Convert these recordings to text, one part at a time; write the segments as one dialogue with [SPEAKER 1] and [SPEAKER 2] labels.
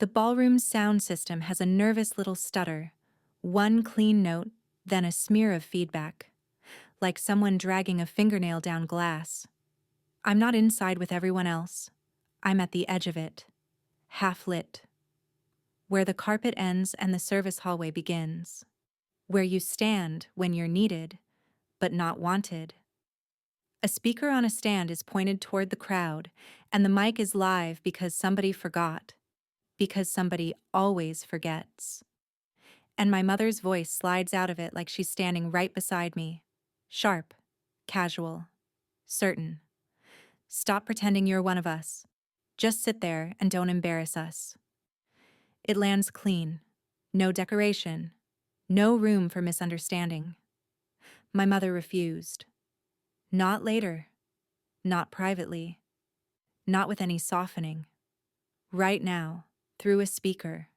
[SPEAKER 1] The ballroom's sound system has a nervous little stutter, one clean note, then a smear of feedback, like someone dragging a fingernail down glass. I'm not inside with everyone else. I'm at the edge of it, half lit, where the carpet ends and the service hallway begins, where you stand when you're needed, but not wanted. A speaker on a stand is pointed toward the crowd, and the mic is live because somebody forgot, because somebody always forgets. And my mother's voice slides out of it like she's standing right beside me. Sharp, casual, certain. Stop pretending you're one of us. Just sit there and don't embarrass us. It lands clean. No decoration. No room for misunderstanding. My mother refused. Not later. Not privately. Not with any softening. Right now, through a speaker,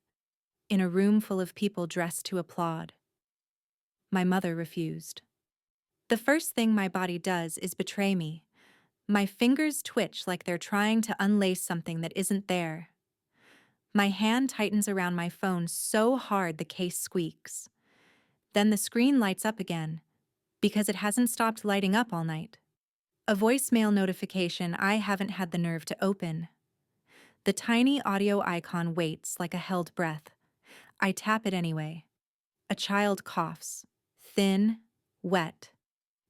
[SPEAKER 1] in a room full of people dressed to applaud. My mother refused. The first thing my body does is betray me. My fingers twitch like they're trying to unlace something that isn't there. My hand tightens around my phone so hard the case squeaks. Then the screen lights up again, because it hasn't stopped lighting up all night. A voicemail notification I haven't had the nerve to open. The tiny audio icon waits like a held breath. I tap it anyway. A child coughs. Thin, wet.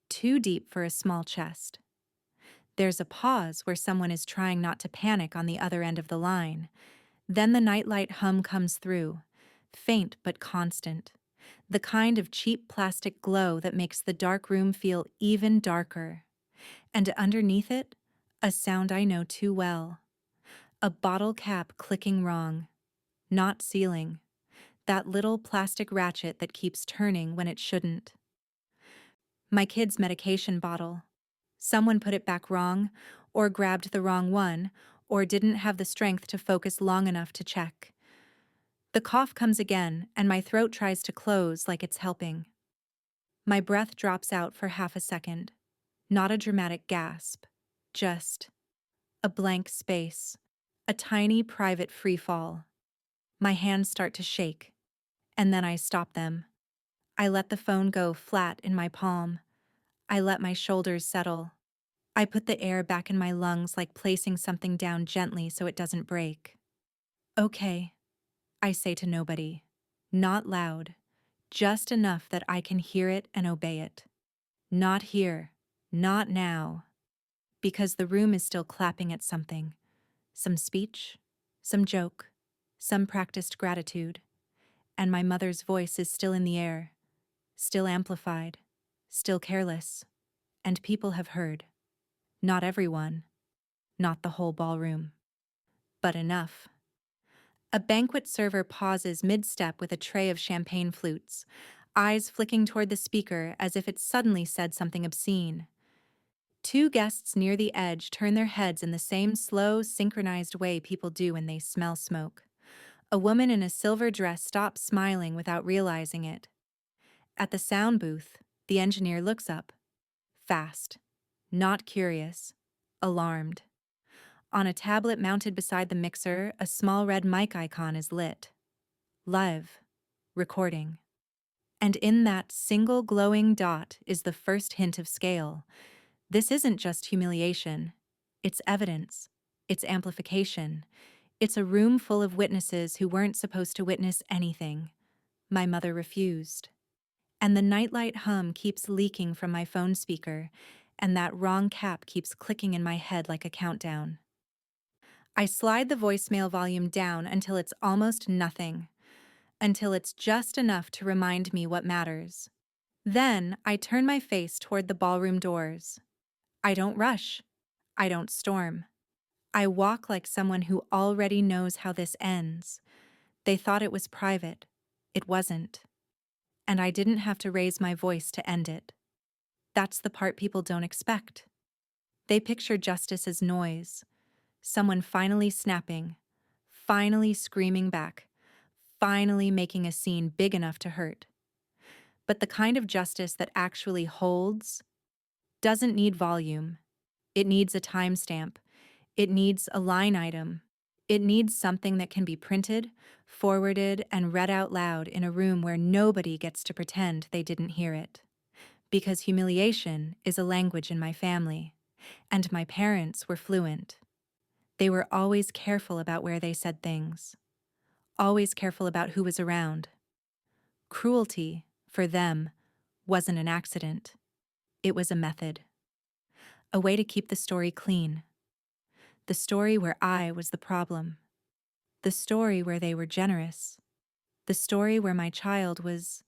[SPEAKER 1] Too deep for a small chest. There's a pause where someone is trying not to panic on the other end of the line. Then the nightlight hum comes through, faint but constant. The kind of cheap plastic glow that makes the dark room feel even darker. And underneath it, a sound I know too well. A bottle cap clicking wrong. Not sealing. That little plastic ratchet that keeps turning when it shouldn't. My kid's medication bottle. Someone put it back wrong, or grabbed the wrong one, or didn't have the strength to focus long enough to check. The cough comes again, and my throat tries to close like it's helping. My breath drops out for half a second. Not a dramatic gasp. Just a blank space. A tiny private free fall. My hands start to shake, and then I stop them. I let the phone go flat in my palm. I let my shoulders settle. I put the air back in my lungs like placing something down gently so it doesn't break. Okay, I say to nobody. Not loud. Just enough that I can hear it and obey it. Not here. Not now. Because the room is still clapping at something. Some speech, some joke, some practiced gratitude. And my mother's voice is still in the air, still amplified, still careless. And people have heard. Not everyone. Not the whole ballroom. But enough. A banquet server pauses mid-step with a tray of champagne flutes, eyes flicking toward the speaker as if it suddenly said something obscene. Two guests near the edge turn their heads in the same slow, synchronized way people do when they smell smoke. A woman in a silver dress stops smiling without realizing it. At the sound booth, the engineer looks up. Fast. Not curious. Alarmed. On a tablet mounted beside the mixer, a small red mic icon is lit. Live. Recording. And in that single glowing dot is the first hint of scale. This isn't just humiliation. It's evidence. It's amplification. It's a room full of witnesses who weren't supposed to witness anything. My mother refused. And the nightlight hum keeps leaking from my phone speaker, and that wrong cap keeps clicking in my head like a countdown. I slide the voicemail volume down until it's almost nothing, until it's just enough to remind me what matters. Then I turn my face toward the ballroom doors. I don't rush. I don't storm. I walk like someone who already knows how this ends. They thought it was private. It wasn't. And I didn't have to raise my voice to end it. That's the part people don't expect. They picture justice as noise. Someone finally snapping, finally screaming back, finally making a scene big enough to hurt. But the kind of justice that actually holds doesn't need volume. It needs a timestamp. It needs a line item. It needs something that can be printed, forwarded, and read out loud in a room where nobody gets to pretend they didn't hear it. Because humiliation is a language in my family, and my parents were fluent. They were always careful about where they said things, always careful about who was around. Cruelty, for them, wasn't an accident. It was a method. A way to keep the story clean. The story where I was the problem. The story where they were generous. The story where my child was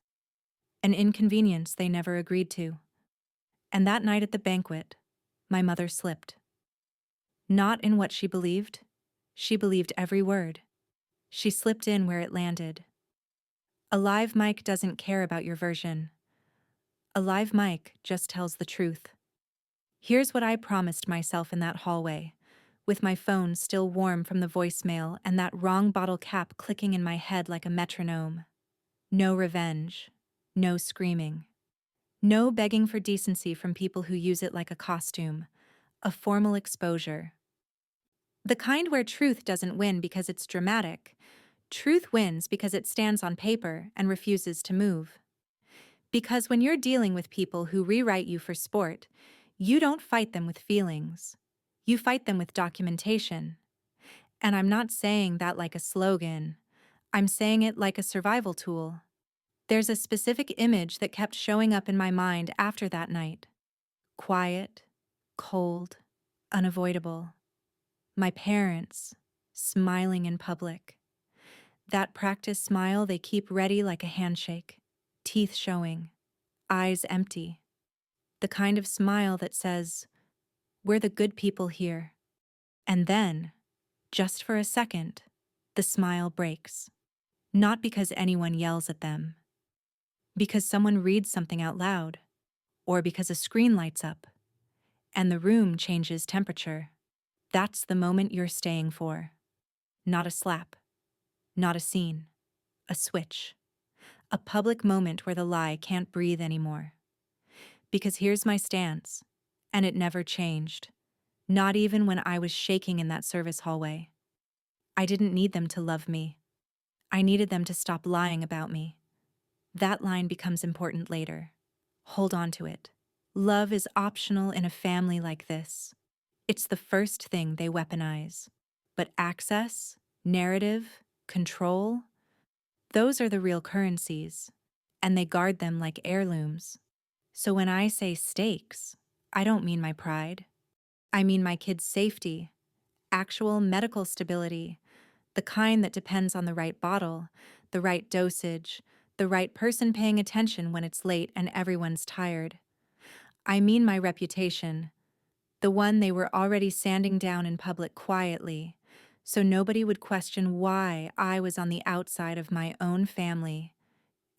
[SPEAKER 1] an inconvenience they never agreed to. And that night at the banquet, my mother slipped. Not in what she believed every word. She slipped in where it landed. A live mic doesn't care about your version. A live mic just tells the truth. Here's what I promised myself in that hallway, with my phone still warm from the voicemail and that wrong bottle cap clicking in my head like a metronome. No revenge. No screaming. No begging for decency from people who use it like a costume, a formal exposure. The kind where truth doesn't win because it's dramatic. Truth wins because it stands on paper and refuses to move. Because when you're dealing with people who rewrite you for sport, you don't fight them with feelings. You fight them with documentation. And I'm not saying that like a slogan. I'm saying it like a survival tool. There's a specific image that kept showing up in my mind after that night. Quiet, cold, unavoidable. My parents, smiling in public. That practice smile they keep ready like a handshake, teeth showing, eyes empty. The kind of smile that says, "We're the good people here." And then, just for a second, the smile breaks. Not because anyone yells at them. Because someone reads something out loud. Or because a screen lights up. And the room changes temperature. That's the moment you're staying for. Not a slap. Not a scene. A switch. A public moment where the lie can't breathe anymore. Because here's my stance, and it never changed. Not even when I was shaking in that service hallway. I didn't need them to love me. I needed them to stop lying about me. That line becomes important later. Hold on to it. Love is optional in a family like this. It's the first thing they weaponize. But access, narrative, control, those are the real currencies, and they guard them like heirlooms. So when I say stakes, I don't mean my pride. I mean my kids' safety, actual medical stability, the kind that depends on the right bottle, the right dosage, the right person paying attention when it's late and everyone's tired. I mean my reputation, the one they were already sanding down in public quietly, so nobody would question why I was on the outside of my own family.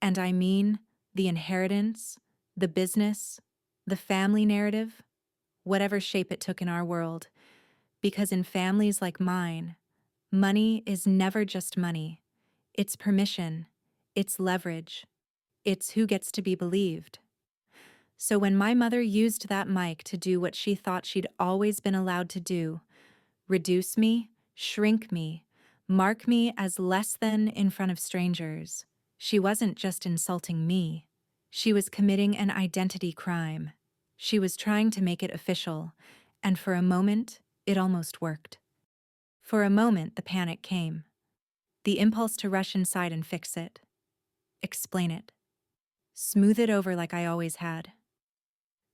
[SPEAKER 1] And I mean the inheritance, the business, the family narrative, whatever shape it took in our world. Because in families like mine, money is never just money. It's permission. It's leverage. It's who gets to be believed. So when my mother used that mic to do what she thought she'd always been allowed to do, reduce me, shrink me, mark me as less than in front of strangers, she wasn't just insulting me. She was committing an identity crime. She was trying to make it official, and for a moment, it almost worked. For a moment, the panic came. The impulse to rush inside and fix it. Explain it. Smooth it over like I always had.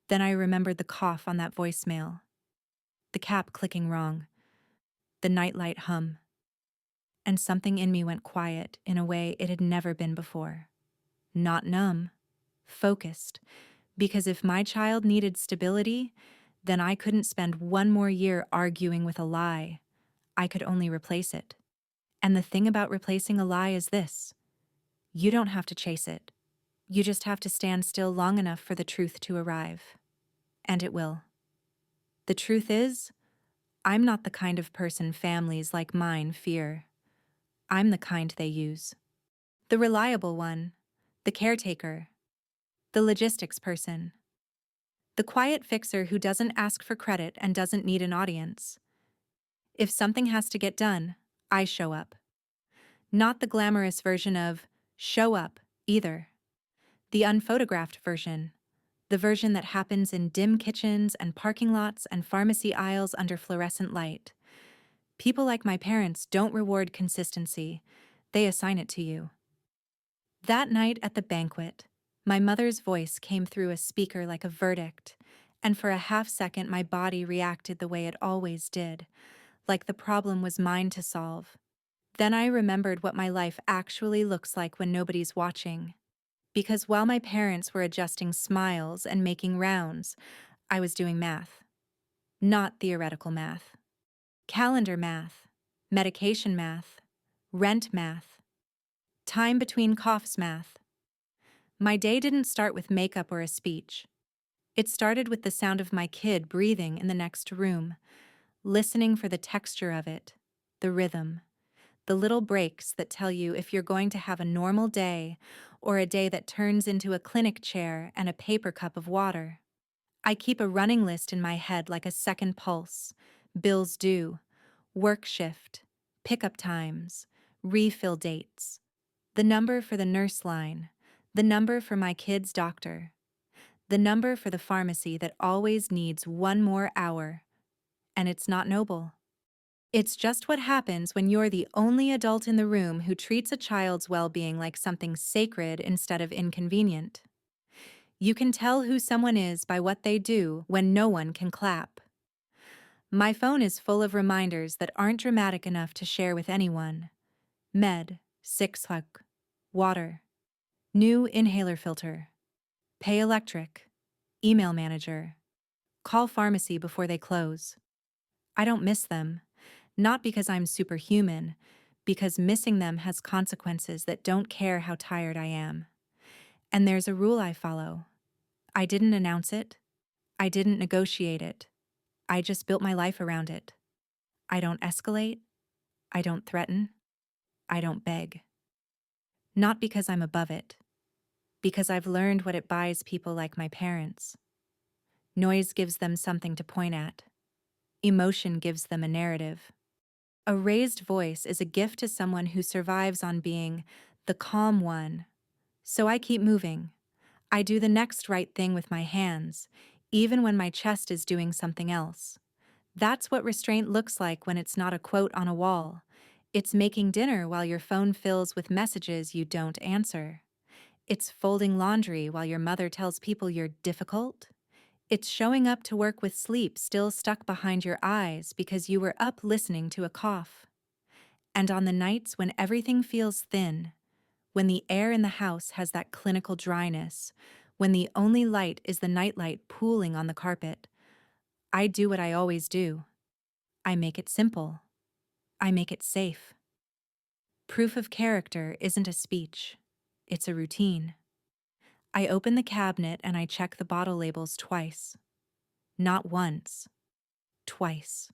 [SPEAKER 1] Then I remembered the cough on that voicemail. The cap clicking wrong. The nightlight hum. And something in me went quiet in a way it had never been before. Not numb. Focused. Because if my child needed stability, then I couldn't spend one more year arguing with a lie. I could only replace it. And the thing about replacing a lie is this. You don't have to chase it. You just have to stand still long enough for the truth to arrive. And it will. The truth is, I'm not the kind of person families like mine fear. I'm the kind they use. The reliable one, the caretaker, the logistics person, the quiet fixer who doesn't ask for credit and doesn't need an audience. If something has to get done, I show up. Not the glamorous version of show up, either. The unphotographed version. The version that happens in dim kitchens and parking lots and pharmacy aisles under fluorescent light. People like my parents don't reward consistency, they assign it to you. That night at the banquet, my mother's voice came through a speaker like a verdict, and for a half second my body reacted the way it always did, like the problem was mine to solve. Then I remembered what my life actually looks like when nobody's watching. Because while my parents were adjusting smiles and making rounds, I was doing math. Not theoretical math. Calendar math. Medication math. Rent math. Time between coughs math. My day didn't start with makeup or a speech. It started with the sound of my kid breathing in the next room, listening for the texture of it, the rhythm, the little breaks that tell you if you're going to have a normal day or a day that turns into a clinic chair and a paper cup of water. I keep a running list in my head like a second pulse: bills due, work shift, pickup times, refill dates, the number for the nurse line, the number for my kid's doctor, the number for the pharmacy that always needs one more hour. And it's not noble. It's just what happens when you're the only adult in the room who treats a child's well-being like something sacred instead of inconvenient. You can tell who someone is by what they do when no one can clap. My phone is full of reminders that aren't dramatic enough to share with anyone. Med, 6 water, new inhaler filter, pay electric, email manager, call pharmacy before they close. I don't miss them, not because I'm superhuman, because missing them has consequences that don't care how tired I am. And there's a rule I follow. I didn't announce it. I didn't negotiate it. I just built my life around it. I don't escalate. I don't threaten. I don't beg. Not because I'm above it. Because I've learned what it buys people like my parents. Noise gives them something to point at. Emotion gives them a narrative. A raised voice is a gift to someone who survives on being the calm one. So I keep moving. I do the next right thing with my hands, even when my chest is doing something else. That's what restraint looks like when it's not a quote on a wall. It's making dinner while your phone fills with messages you don't answer. It's folding laundry while your mother tells people you're difficult. It's showing up to work with sleep still stuck behind your eyes because you were up listening to a cough. And on the nights when everything feels thin, when the air in the house has that clinical dryness, when the only light is the nightlight pooling on the carpet, I do what I always do. I make it simple. I make it safe. Proof of character isn't a speech. It's a routine. I open the cabinet and I check the bottle labels twice. Not once. Twice.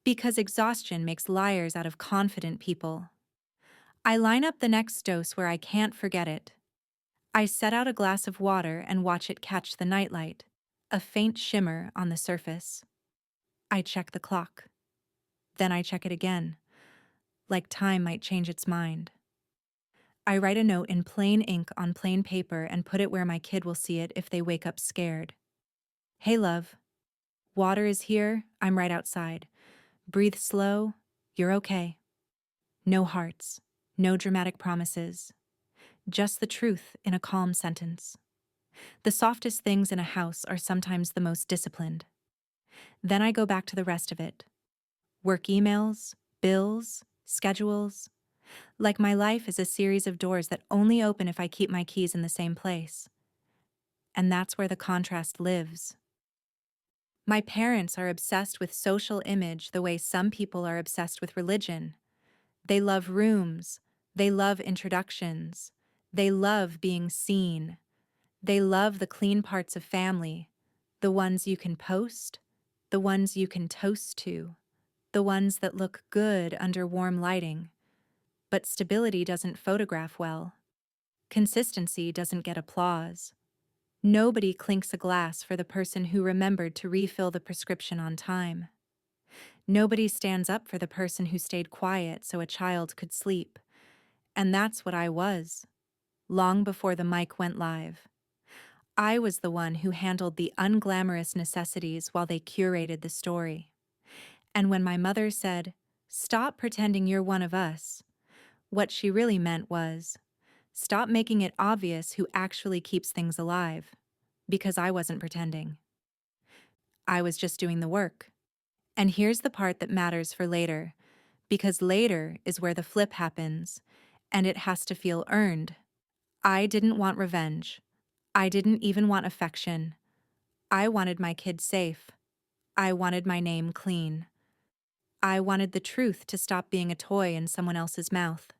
[SPEAKER 1] Because exhaustion makes liars out of confident people. I line up the next dose where I can't forget it. I set out a glass of water and watch it catch the nightlight, a faint shimmer on the surface. I check the clock. Then I check it again, like time might change its mind. I write a note in plain ink on plain paper and put it where my kid will see it if they wake up scared. Hey, love. Water is here, I'm right outside. Breathe slow, you're okay. No hearts, no dramatic promises. Just the truth in a calm sentence. The softest things in a house are sometimes the most disciplined. Then I go back to the rest of it. Work emails, bills, schedules. Like my life is a series of doors that only open if I keep my keys in the same place. And that's where the contrast lives. My parents are obsessed with social image the way some people are obsessed with religion. They love rooms. They love introductions. They love being seen. They love the clean parts of family, the ones you can post, the ones you can toast to, the ones that look good under warm lighting. But stability doesn't photograph well. Consistency doesn't get applause. Nobody clinks a glass for the person who remembered to refill the prescription on time. Nobody stands up for the person who stayed quiet so a child could sleep. And that's what I was, long before the mic went live. I was the one who handled the unglamorous necessities while they curated the story. And when my mother said, "Stop pretending you're one of us," what she really meant was, "Stop making it obvious who actually keeps things alive," because I wasn't pretending. I was just doing the work. And here's the part that matters for later, because later is where the flip happens, and it has to feel earned. I didn't want revenge. I didn't even want affection. I wanted my kid safe. I wanted my name clean. I wanted the truth to stop being a toy in someone else's mouth.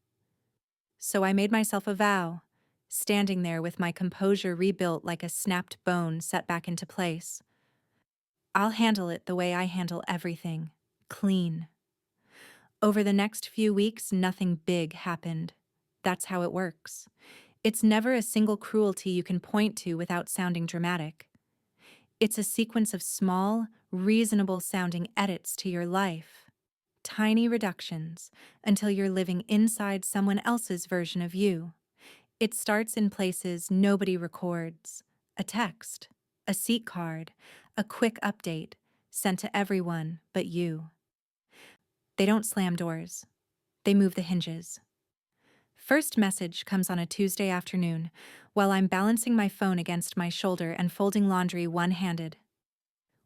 [SPEAKER 1] So I made myself a vow, standing there with my composure rebuilt like a snapped bone set back into place. I'll handle it the way I handle everything, clean. Over the next few weeks, nothing big happened. That's how it works. It's never a single cruelty you can point to without sounding dramatic. It's a sequence of small, reasonable-sounding edits to your life. Tiny reductions until you're living inside someone else's version of you. It starts in places nobody records. A text, a seat card, a quick update sent to everyone but you. They don't slam doors. They move the hinges. First message comes on a Tuesday afternoon while I'm balancing my phone against my shoulder and folding laundry one-handed.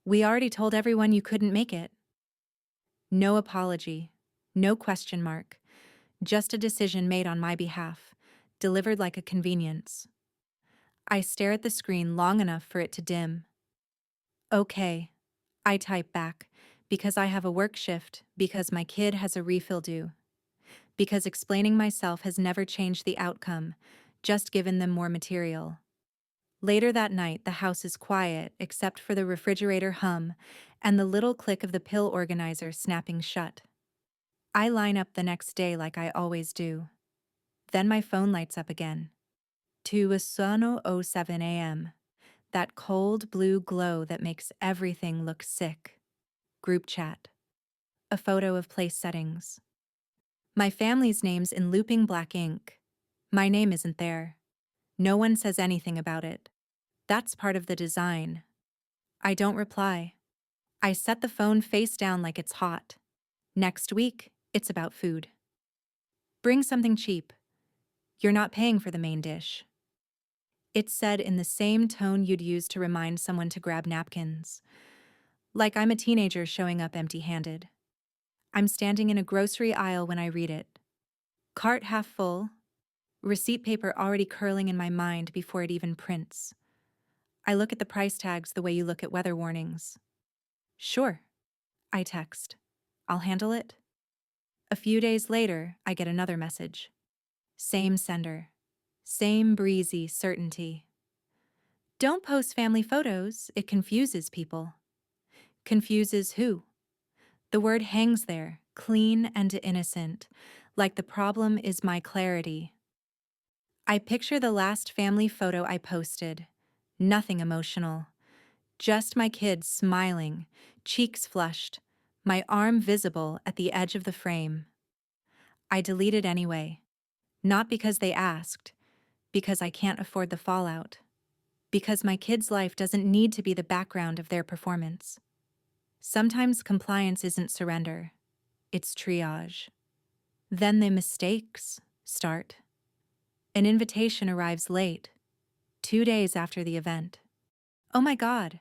[SPEAKER 1] "We already told everyone you couldn't make it." No apology, no question mark, just a decision made on my behalf, delivered like a convenience. I stare at the screen long enough for it to dim. "Okay," I type back, because I have a work shift, because my kid has a refill due, because explaining myself has never changed the outcome, just given them more material. Later that night, the house is quiet except for the refrigerator hum and the little click of the pill organizer snapping shut. I line up the next day like I always do. Then my phone lights up again. 2:07 a.m. That cold blue glow that makes everything look sick. Group chat. A photo of place settings. My family's name's in looping black ink. My name isn't there. No one says anything about it. That's part of the design. I don't reply. I set the phone face down like it's hot. Next week, it's about food. Bring something cheap. You're not paying for the main dish. It's said in the same tone you'd use to remind someone to grab napkins. Like I'm a teenager showing up empty-handed. I'm standing in a grocery aisle when I read it. Cart half full. Receipt paper already curling in my mind before it even prints. I look at the price tags the way you look at weather warnings. "Sure," I text. "I'll handle it." A few days later, I get another message. Same sender. Same breezy certainty. "Don't post family photos, it confuses people." Confuses who? The word hangs there, clean and innocent, like the problem is my clarity. I picture the last family photo I posted. Nothing emotional. Just my kids smiling, cheeks flushed, my arm visible at the edge of the frame. I delete it anyway. Not because they asked, because I can't afford the fallout. Because my kid's life doesn't need to be the background of their performance. Sometimes compliance isn't surrender, it's triage. Then the mistakes start. An invitation arrives late, 2 days after the event. "Oh my God,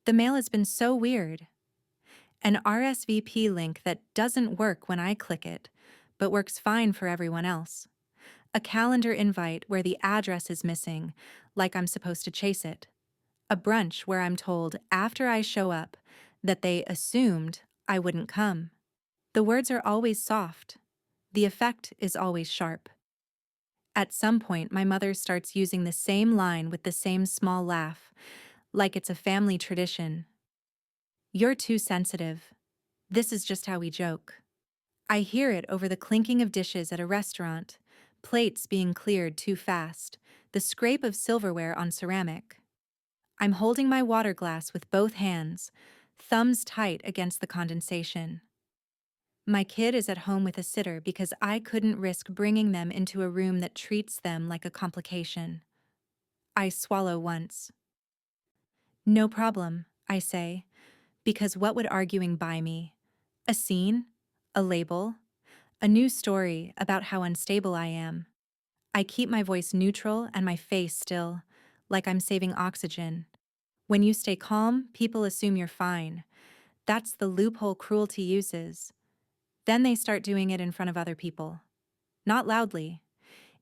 [SPEAKER 1] the mail has been so weird." An RSVP link that doesn't work when I click it, but works fine for everyone else. A calendar invite where the address is missing, like I'm supposed to chase it. A brunch where I'm told after I show up that they assumed I wouldn't come. The words are always soft. The effect is always sharp. At some point, my mother starts using the same line with the same small laugh, like it's a family tradition. "You're too sensitive. This is just how we joke." I hear it over the clinking of dishes at a restaurant, plates being cleared too fast, the scrape of silverware on ceramic. I'm holding my water glass with both hands, thumbs tight against the condensation. My kid is at home with a sitter because I couldn't risk bringing them into a room that treats them like a complication. I swallow once. No problem, I say, because what would arguing buy me? A scene? A label? A new story about how unstable I am. I keep my voice neutral and my face still, like I'm saving oxygen. When you stay calm, people assume you're fine. That's the loophole cruelty uses. Then they start doing it in front of other people. Not loudly.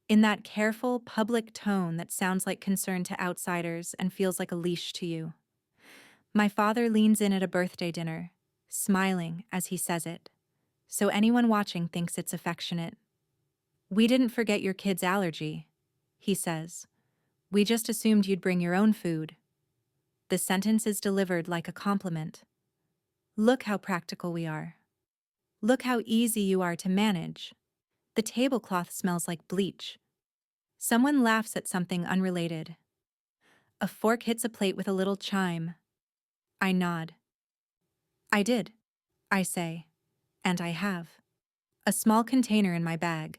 [SPEAKER 1] In that careful, public tone that sounds like concern to outsiders and feels like a leash to you. My father leans in at a birthday dinner, smiling as he says it, so anyone watching thinks it's affectionate. "We didn't forget your kid's allergy," he says. "We just assumed you'd bring your own food." The sentence is delivered like a compliment. Look how practical we are. Look how easy you are to manage. The tablecloth smells like bleach. Someone laughs at something unrelated. A fork hits a plate with a little chime. I nod. I did, I say, and I have. A small container in my bag,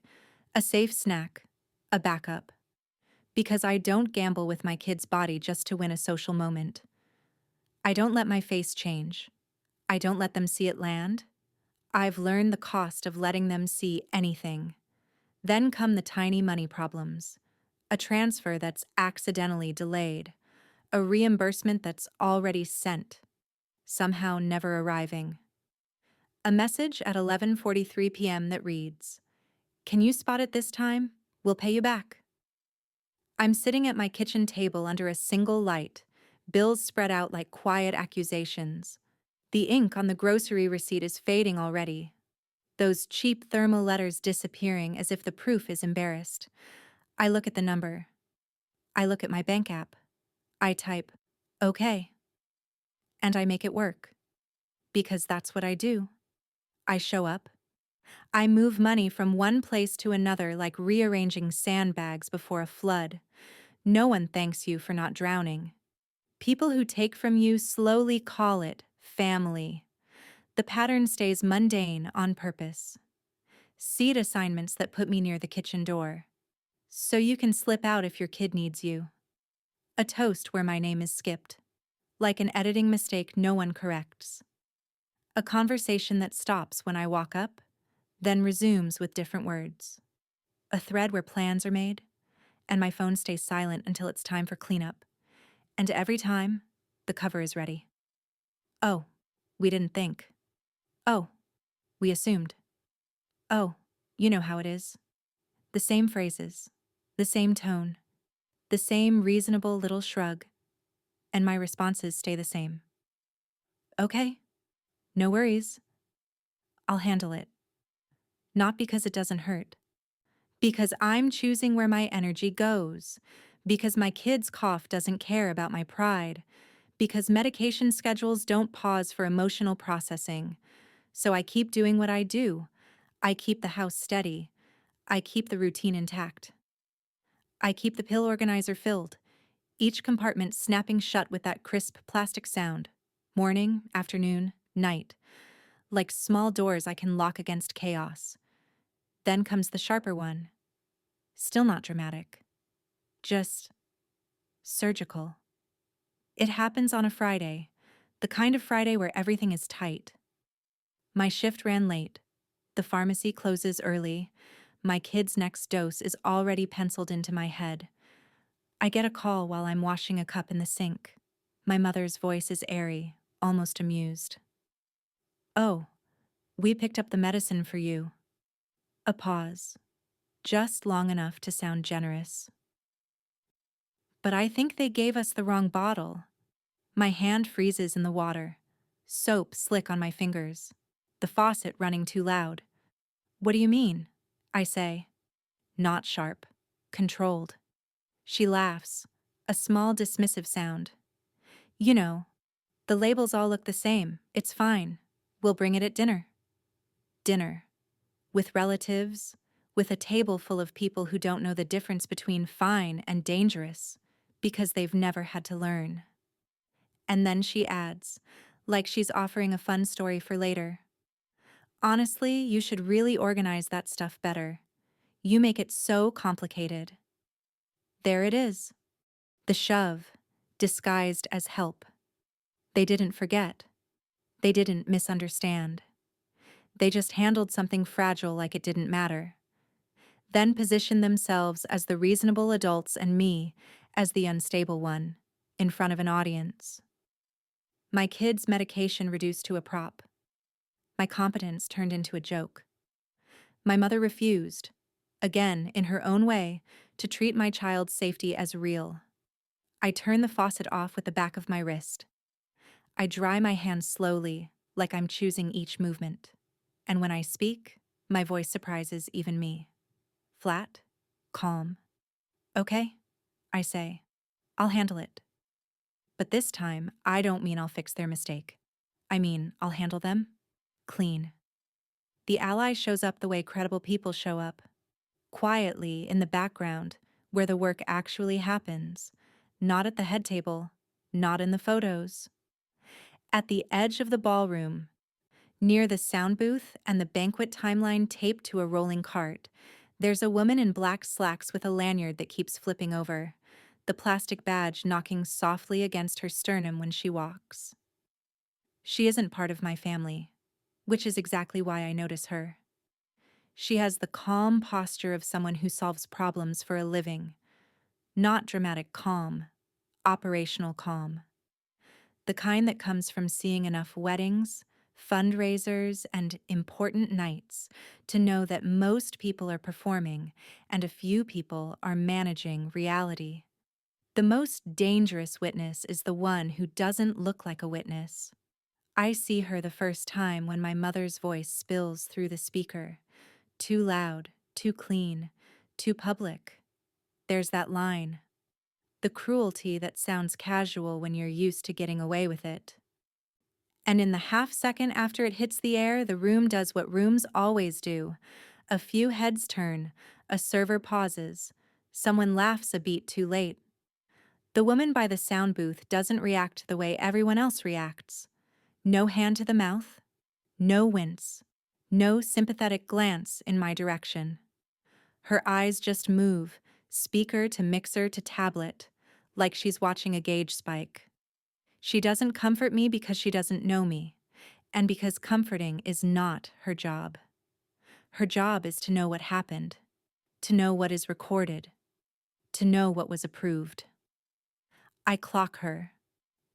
[SPEAKER 1] a safe snack, a backup. Because I don't gamble with my kid's body just to win a social moment. I don't let my face change. I don't let them see it land. I've learned the cost of letting them see anything. Then come the tiny money problems. A transfer that's accidentally delayed. A reimbursement that's already sent, somehow never arriving. A message at 11:43 p.m. that reads, "Can you spot it this time? We'll pay you back." I'm sitting at my kitchen table under a single light, bills spread out like quiet accusations. The ink on the grocery receipt is fading already. Those cheap thermal letters disappearing as if the proof is embarrassed. I look at the number. I look at my bank app. I type, "Okay." And I make it work. Because that's what I do. I show up. I move money from one place to another like rearranging sandbags before a flood. No one thanks you for not drowning. People who take from you slowly call it family. The pattern stays mundane on purpose. Seat assignments that put me near the kitchen door. So you can slip out if your kid needs you. A toast where my name is skipped. Like an editing mistake no one corrects. A conversation that stops when I walk up, then resumes with different words. A thread where plans are made, and my phone stays silent until it's time for cleanup. And every time, the cover is ready. "Oh, we didn't think. Oh, we assumed. Oh, you know how it is." The same phrases, the same tone, the same reasonable little shrug, and my responses stay the same. "Okay, no worries. I'll handle it." Not because it doesn't hurt. Because I'm choosing where my energy goes. Because my kid's cough doesn't care about my pride. Because medication schedules don't pause for emotional processing. So I keep doing what I do. I keep the house steady. I keep the routine intact. I keep the pill organizer filled, each compartment snapping shut with that crisp plastic sound. Morning, afternoon, night. Like small doors I can lock against chaos. Then comes the sharper one. Still not dramatic. Just surgical. It happens on a Friday, the kind of Friday where everything is tight. My shift ran late. The pharmacy closes early. My kid's next dose is already penciled into my head. I get a call while I'm washing a cup in the sink. My mother's voice is airy, almost amused. "Oh, we picked up the medicine for you." A pause, just long enough to sound generous. "But I think they gave us the wrong bottle." My hand freezes in the water. Soap slick on my fingers. The faucet running too loud. "What do you mean?" I say. Not sharp. Controlled. She laughs. A small dismissive sound. "You know, the labels all look the same. It's fine. We'll bring it at dinner." Dinner. With relatives. With a table full of people who don't know the difference between fine and dangerous. Because they've never had to learn. And then she adds, like she's offering a fun story for later. Honestly, you should really organize that stuff better. You make it so complicated. There it is. The shove, disguised as help. They didn't forget. They didn't misunderstand. They just handled something fragile like it didn't matter. Then positioned themselves as the reasonable adults and me as the unstable one, in front of an audience. My kid's medication reduced to a prop. My competence turned into a joke. My mother refused, again in her own way, to treat my child's safety as real. I turn the faucet off with the back of my wrist. I dry my hands slowly, like I'm choosing each movement. And when I speak, my voice surprises even me. Flat, calm. Okay, I say. I'll handle it. But this time, I don't mean I'll fix their mistake. I mean, I'll handle them clean. The ally shows up the way credible people show up. Quietly, in the background, where the work actually happens. Not at the head table, not in the photos. At the edge of the ballroom, near the sound booth and the banquet timeline taped to a rolling cart, there's a woman in black slacks with a lanyard that keeps flipping over, the plastic badge knocking softly against her sternum when she walks. She isn't part of my family, which is exactly why I notice her. She has the calm posture of someone who solves problems for a living. Not dramatic calm, operational calm. The kind that comes from seeing enough weddings, fundraisers, and important nights to know that most people are performing and a few people are managing reality. The most dangerous witness is the one who doesn't look like a witness. I see her the first time when my mother's voice spills through the speaker. Too loud, too clean, too public. There's that line. The cruelty that sounds casual when you're used to getting away with it. And in the half second after it hits the air, the room does what rooms always do. A few heads turn, a server pauses, someone laughs a beat too late. The woman by the sound booth doesn't react the way everyone else reacts. No hand to the mouth, no wince, no sympathetic glance in my direction. Her eyes just move, speaker to mixer to tablet, like she's watching a gauge spike. She doesn't comfort me because she doesn't know me, and because comforting is not her job. Her job is to know what happened, to know what is recorded, to know what was approved. I clock her,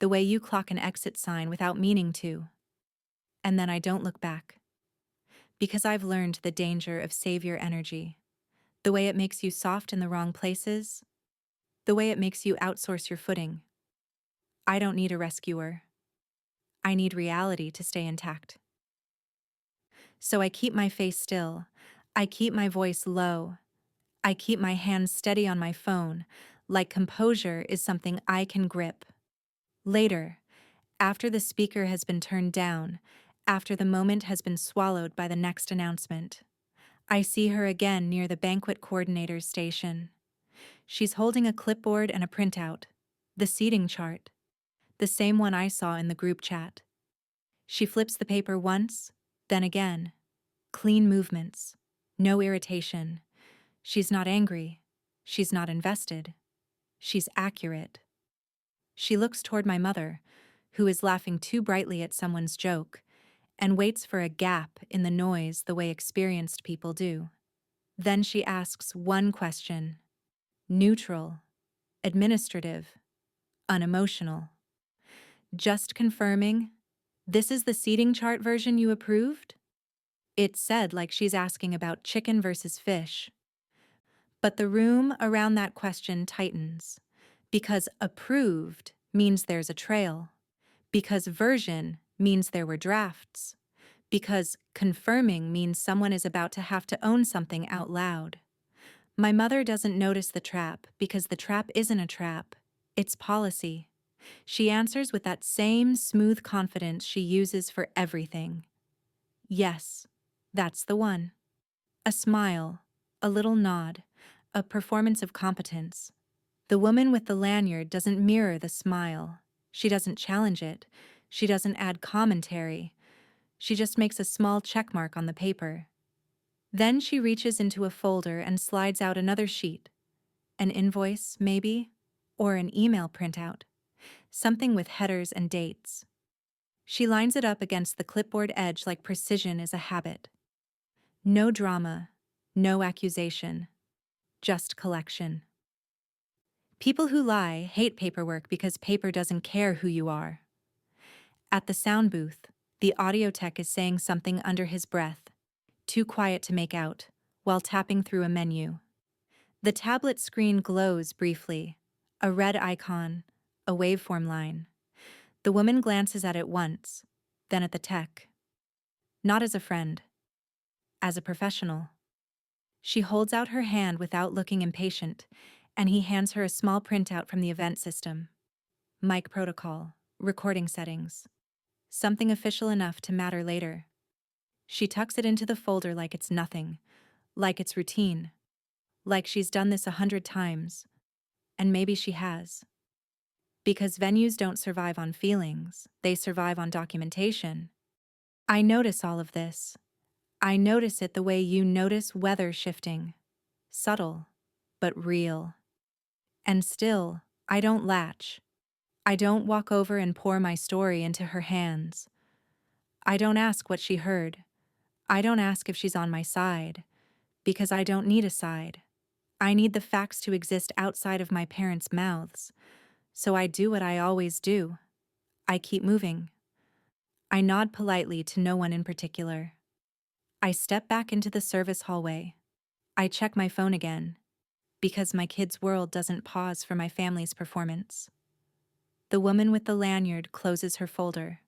[SPEAKER 1] the way you clock an exit sign without meaning to, and then I don't look back. Because I've learned the danger of savior energy, the way it makes you soft in the wrong places, the way it makes you outsource your footing. I don't need a rescuer. I need reality to stay intact. So I keep my face still. I keep my voice low. I keep my hands steady on my phone, like composure is something I can grip. Later, after the speaker has been turned down, after the moment has been swallowed by the next announcement, I see her again near the banquet coordinator's station. She's holding a clipboard and a printout, the seating chart, the same one I saw in the group chat. She flips the paper once, then again. Clean movements, no irritation. She's not angry. She's not invested. She's accurate. She looks toward my mother, who is laughing too brightly at someone's joke, and waits for a gap in the noise the way experienced people do. Then she asks one question. Neutral, administrative, unemotional. Just confirming, this is the seating chart version you approved? It's said like she's asking about chicken versus fish. But the room around that question tightens, because approved means there's a trail, because version means there were drafts, because confirming means someone is about to have to own something out loud. My mother doesn't notice the trap because the trap isn't a trap, it's policy. She answers with that same smooth confidence she uses for everything. Yes, that's the one. A smile, a little nod, a performance of competence. The woman with the lanyard doesn't mirror the smile. She doesn't challenge it. She doesn't add commentary. She just makes a small check mark on the paper. Then she reaches into a folder and slides out another sheet. An invoice, maybe? Or an email printout. Something with headers and dates. She lines it up against the clipboard edge like precision is a habit. No drama, no accusation, just collection. People who lie hate paperwork because paper doesn't care who you are. At the sound booth, the audio tech is saying something under his breath, too quiet to make out, while tapping through a menu. The tablet screen glows briefly, a red icon, a waveform line. The woman glances at it once, then at the tech. Not as a friend, as a professional. She holds out her hand without looking impatient, and he hands her a small printout from the event system. Mic protocol, recording settings. Something official enough to matter later. She tucks it into the folder like it's nothing, like it's routine, like she's done this 100 times, and maybe she has. Because venues don't survive on feelings, they survive on documentation. I notice all of this. I notice it the way you notice weather shifting. Subtle, but real. And still, I don't latch. I don't walk over and pour my story into her hands. I don't ask what she heard. I don't ask if she's on my side, because I don't need a side. I need the facts to exist outside of my parents' mouths. So I do what I always do. I keep moving. I nod politely to no one in particular. I step back into the service hallway. I check my phone again, because my kid's world doesn't pause for my family's performance. The woman with the lanyard closes her folder,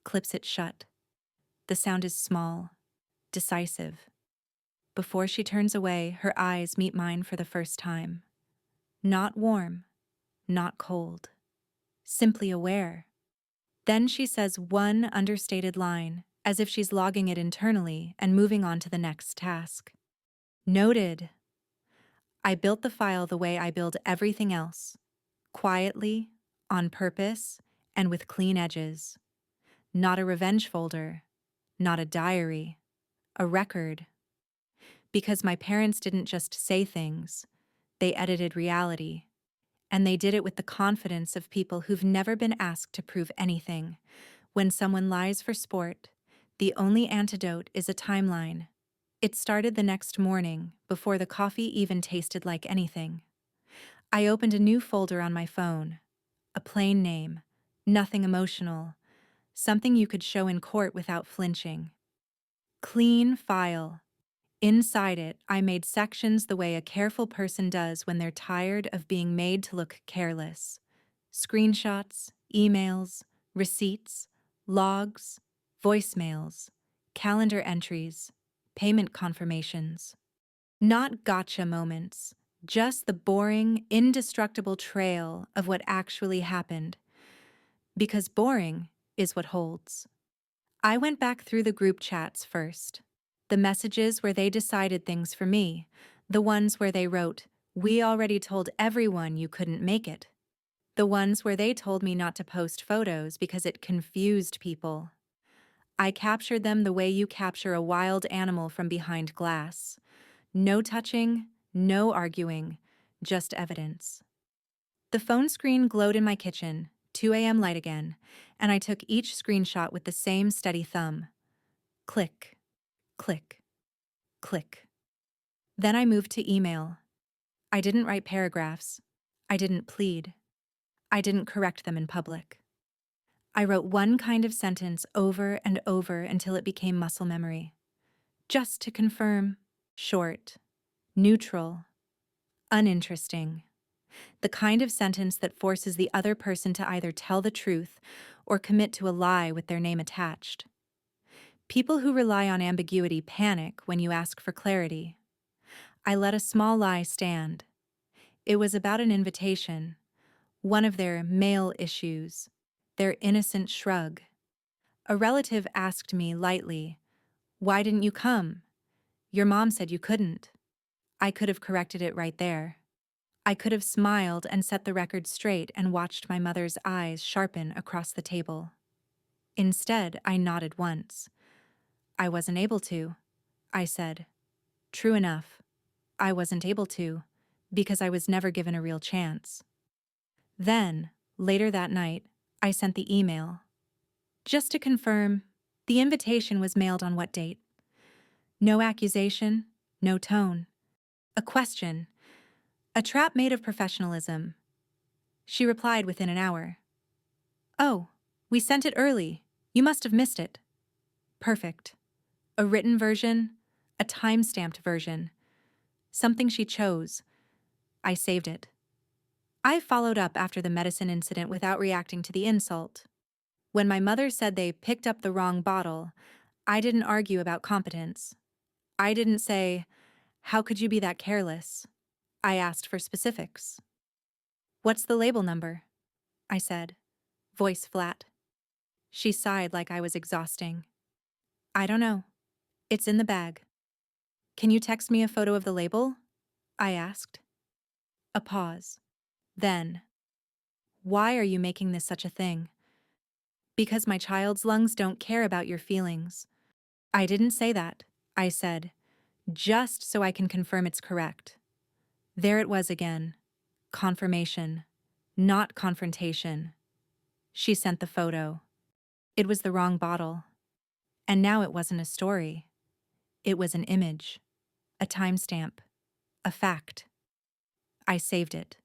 [SPEAKER 1] clips it shut. The sound is small, decisive. Before she turns away, her eyes meet mine for the first time. Not warm, not cold, simply aware. Then she says one understated line, as if she's logging it internally and moving on to the next task. Noted. I built the file the way I build everything else. Quietly, on purpose, and with clean edges. Not a revenge folder, not a diary, a record. Because my parents didn't just say things, they edited reality. And they did it with the confidence of people who've never been asked to prove anything. When someone lies for sport, the only antidote is a timeline. It started the next morning, before the coffee even tasted like anything. I opened a new folder on my phone. A plain name, nothing emotional, something you could show in court without flinching. Clean file. Inside it, I made sections the way a careful person does when they're tired of being made to look careless. Screenshots, emails, receipts, logs, voicemails, calendar entries, payment confirmations. Not gotcha moments, just the boring, indestructible trail of what actually happened. Because boring is what holds. I went back through the group chats first. The messages where they decided things for me, the ones where they wrote, "We already told everyone you couldn't make it." The ones where they told me not to post photos because it confused people. I captured them the way you capture a wild animal from behind glass. No touching, no arguing, just evidence. The phone screen glowed in my kitchen, 2 a.m. light again, and I took each screenshot with the same steady thumb. Click. Click. Click. Then I moved to email. I didn't write paragraphs. I didn't plead. I didn't correct them in public. I wrote one kind of sentence over and over until it became muscle memory. Just to confirm, short, neutral, uninteresting. The kind of sentence that forces the other person to either tell the truth or commit to a lie with their name attached. People who rely on ambiguity panic when you ask for clarity. I let a small lie stand. It was about an invitation, one of their male issues, their innocent shrug. A relative asked me lightly, "Why didn't you come? Your mom said you couldn't." I could have corrected it right there. I could have smiled and set the record straight and watched my mother's eyes sharpen across the table. Instead, I nodded once. I wasn't able to, I said. True enough, I wasn't able to, because I was never given a real chance. Then, later that night, I sent the email. Just to confirm, the invitation was mailed on what date? No accusation, no tone. A question. A trap made of professionalism. She replied within an hour. Oh, we sent it early. You must have missed it. Perfect. A written version, a time-stamped version. Something she chose. I saved it. I followed up after the medicine incident without reacting to the insult. When my mother said they picked up the wrong bottle, I didn't argue about competence. I didn't say, "How could you be that careless?" I asked for specifics. "What's the label number?" I said, voice flat. She sighed like I was exhausting. "I don't know. It's in the bag." "Can you text me a photo of the label?" I asked. A pause. Then, "Why are you making this such a thing?" "Because my child's lungs don't care about your feelings." I didn't say that, I said, just so I can confirm it's correct. There it was again. Confirmation, not confrontation. She sent the photo. It was the wrong bottle. And now it wasn't a story. It was an image, a timestamp, a fact. I saved it.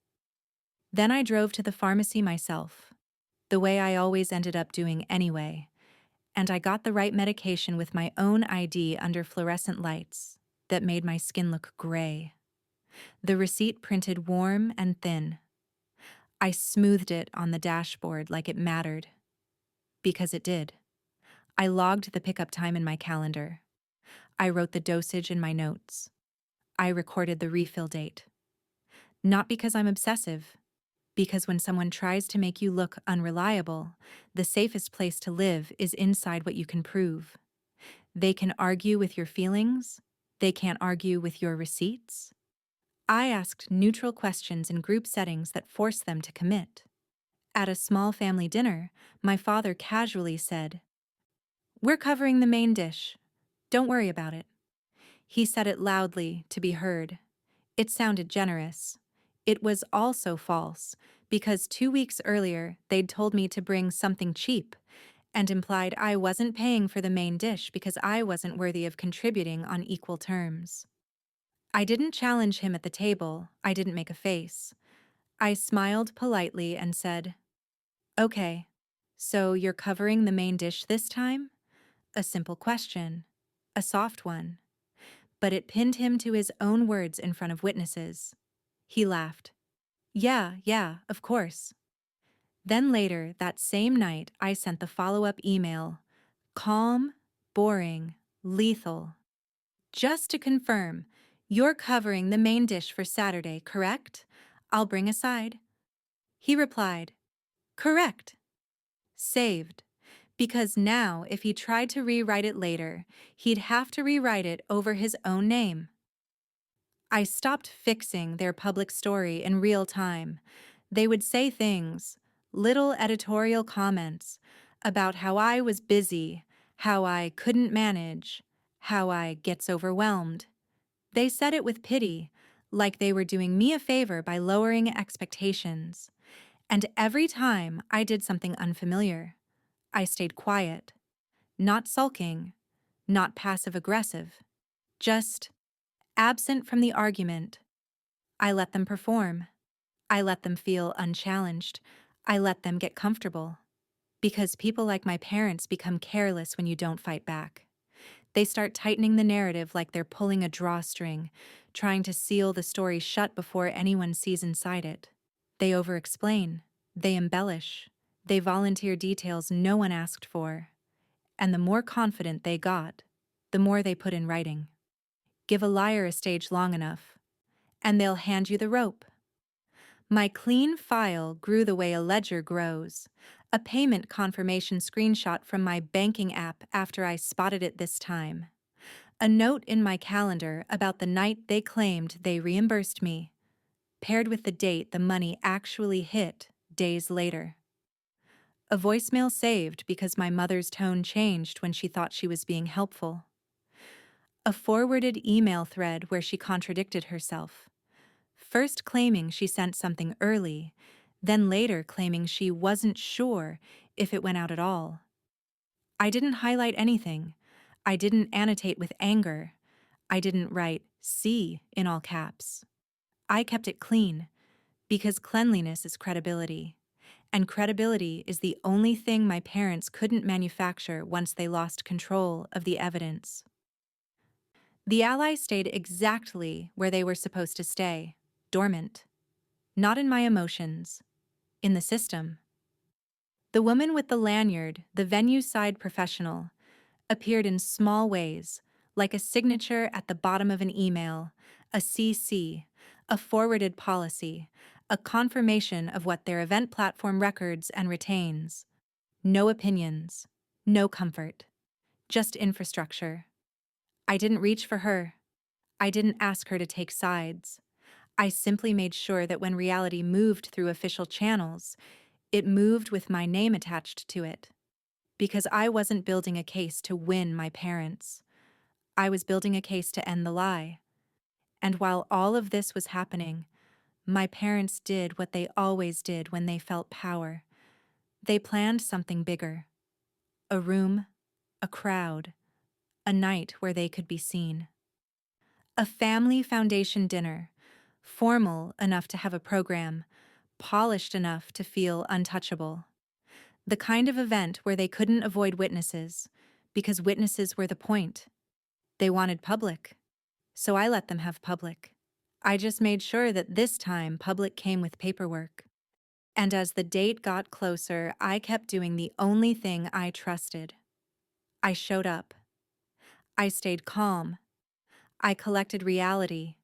[SPEAKER 1] Then I drove to the pharmacy myself, the way I always ended up doing anyway, and I got the right medication with my own ID under fluorescent lights that made my skin look gray. The receipt printed warm and thin. I smoothed it on the dashboard like it mattered. Because it did. I logged the pickup time in my calendar. I wrote the dosage in my notes. I recorded the refill date. Not because I'm obsessive, because when someone tries to make you look unreliable, the safest place to live is inside what you can prove. They can argue with your feelings. They can't argue with your receipts. I asked neutral questions in group settings that forced them to commit. At a small family dinner, my father casually said, "We're covering the main dish. Don't worry about it." He said it loudly to be heard. It sounded generous. It was also false, because 2 weeks earlier they'd told me to bring something cheap and implied I wasn't paying for the main dish because I wasn't worthy of contributing on equal terms. I didn't challenge him at the table. I didn't make a face. I smiled politely and said, "Okay, so you're covering the main dish this time?" A simple question. A soft one. But it pinned him to his own words in front of witnesses. He laughed. Yeah, of course." Then later, that same night, I sent the follow-up email. Calm, boring, lethal. "Just to confirm, you're covering the main dish for Saturday, correct? I'll bring a side." He replied, "Correct." Saved. Because now, if he tried to rewrite it later, he'd have to rewrite it over his own name. I stopped fixing their public story in real time. They would say things, little editorial comments, about how I was busy, how I couldn't manage, how I gets overwhelmed. They said it with pity, like they were doing me a favor by lowering expectations. And every time I did something unfamiliar, I stayed quiet, not sulking, not passive-aggressive, just absent from the argument. I let them perform. I let them feel unchallenged. I let them get comfortable. Because people like my parents become careless when you don't fight back. They start tightening the narrative like they're pulling a drawstring, trying to seal the story shut before anyone sees inside it. They over-explain. They embellish. They volunteer details no one asked for. And the more confident they got, the more they put in writing. Give a liar a stage long enough, and they'll hand you the rope. My clean file grew the way a ledger grows, a payment confirmation screenshot from my banking app after I spotted it this time. A note in my calendar about the night they claimed they reimbursed me, paired with the date the money actually hit days later. A voicemail saved because my mother's tone changed when she thought she was being helpful. A forwarded email thread where she contradicted herself, first claiming she sent something early, then later claiming she wasn't sure if it went out at all. I didn't highlight anything. I didn't annotate with anger. I didn't write "C" in all caps. I kept it clean, because cleanliness is credibility, and credibility is the only thing my parents couldn't manufacture once they lost control of the evidence. The allies stayed exactly where they were supposed to stay, dormant. Not in my emotions, in the system. The woman with the lanyard, the venue side professional, appeared in small ways, like a signature at the bottom of an email, a CC, a forwarded policy, a confirmation of what their event platform records and retains. No opinions, no comfort, just infrastructure. I didn't reach for her. I didn't ask her to take sides. I simply made sure that when reality moved through official channels, it moved with my name attached to it. Because I wasn't building a case to win my parents. I was building a case to end the lie. And while all of this was happening, my parents did what they always did when they felt power. They planned something bigger. A room, a crowd, a night where they could be seen. A family foundation dinner, formal enough to have a program, polished enough to feel untouchable. The kind of event where they couldn't avoid witnesses, because witnesses were the point. They wanted public, so I let them have public. I just made sure that this time public came with paperwork. And as the date got closer, I kept doing the only thing I trusted. I showed up. I stayed calm. I collected reality.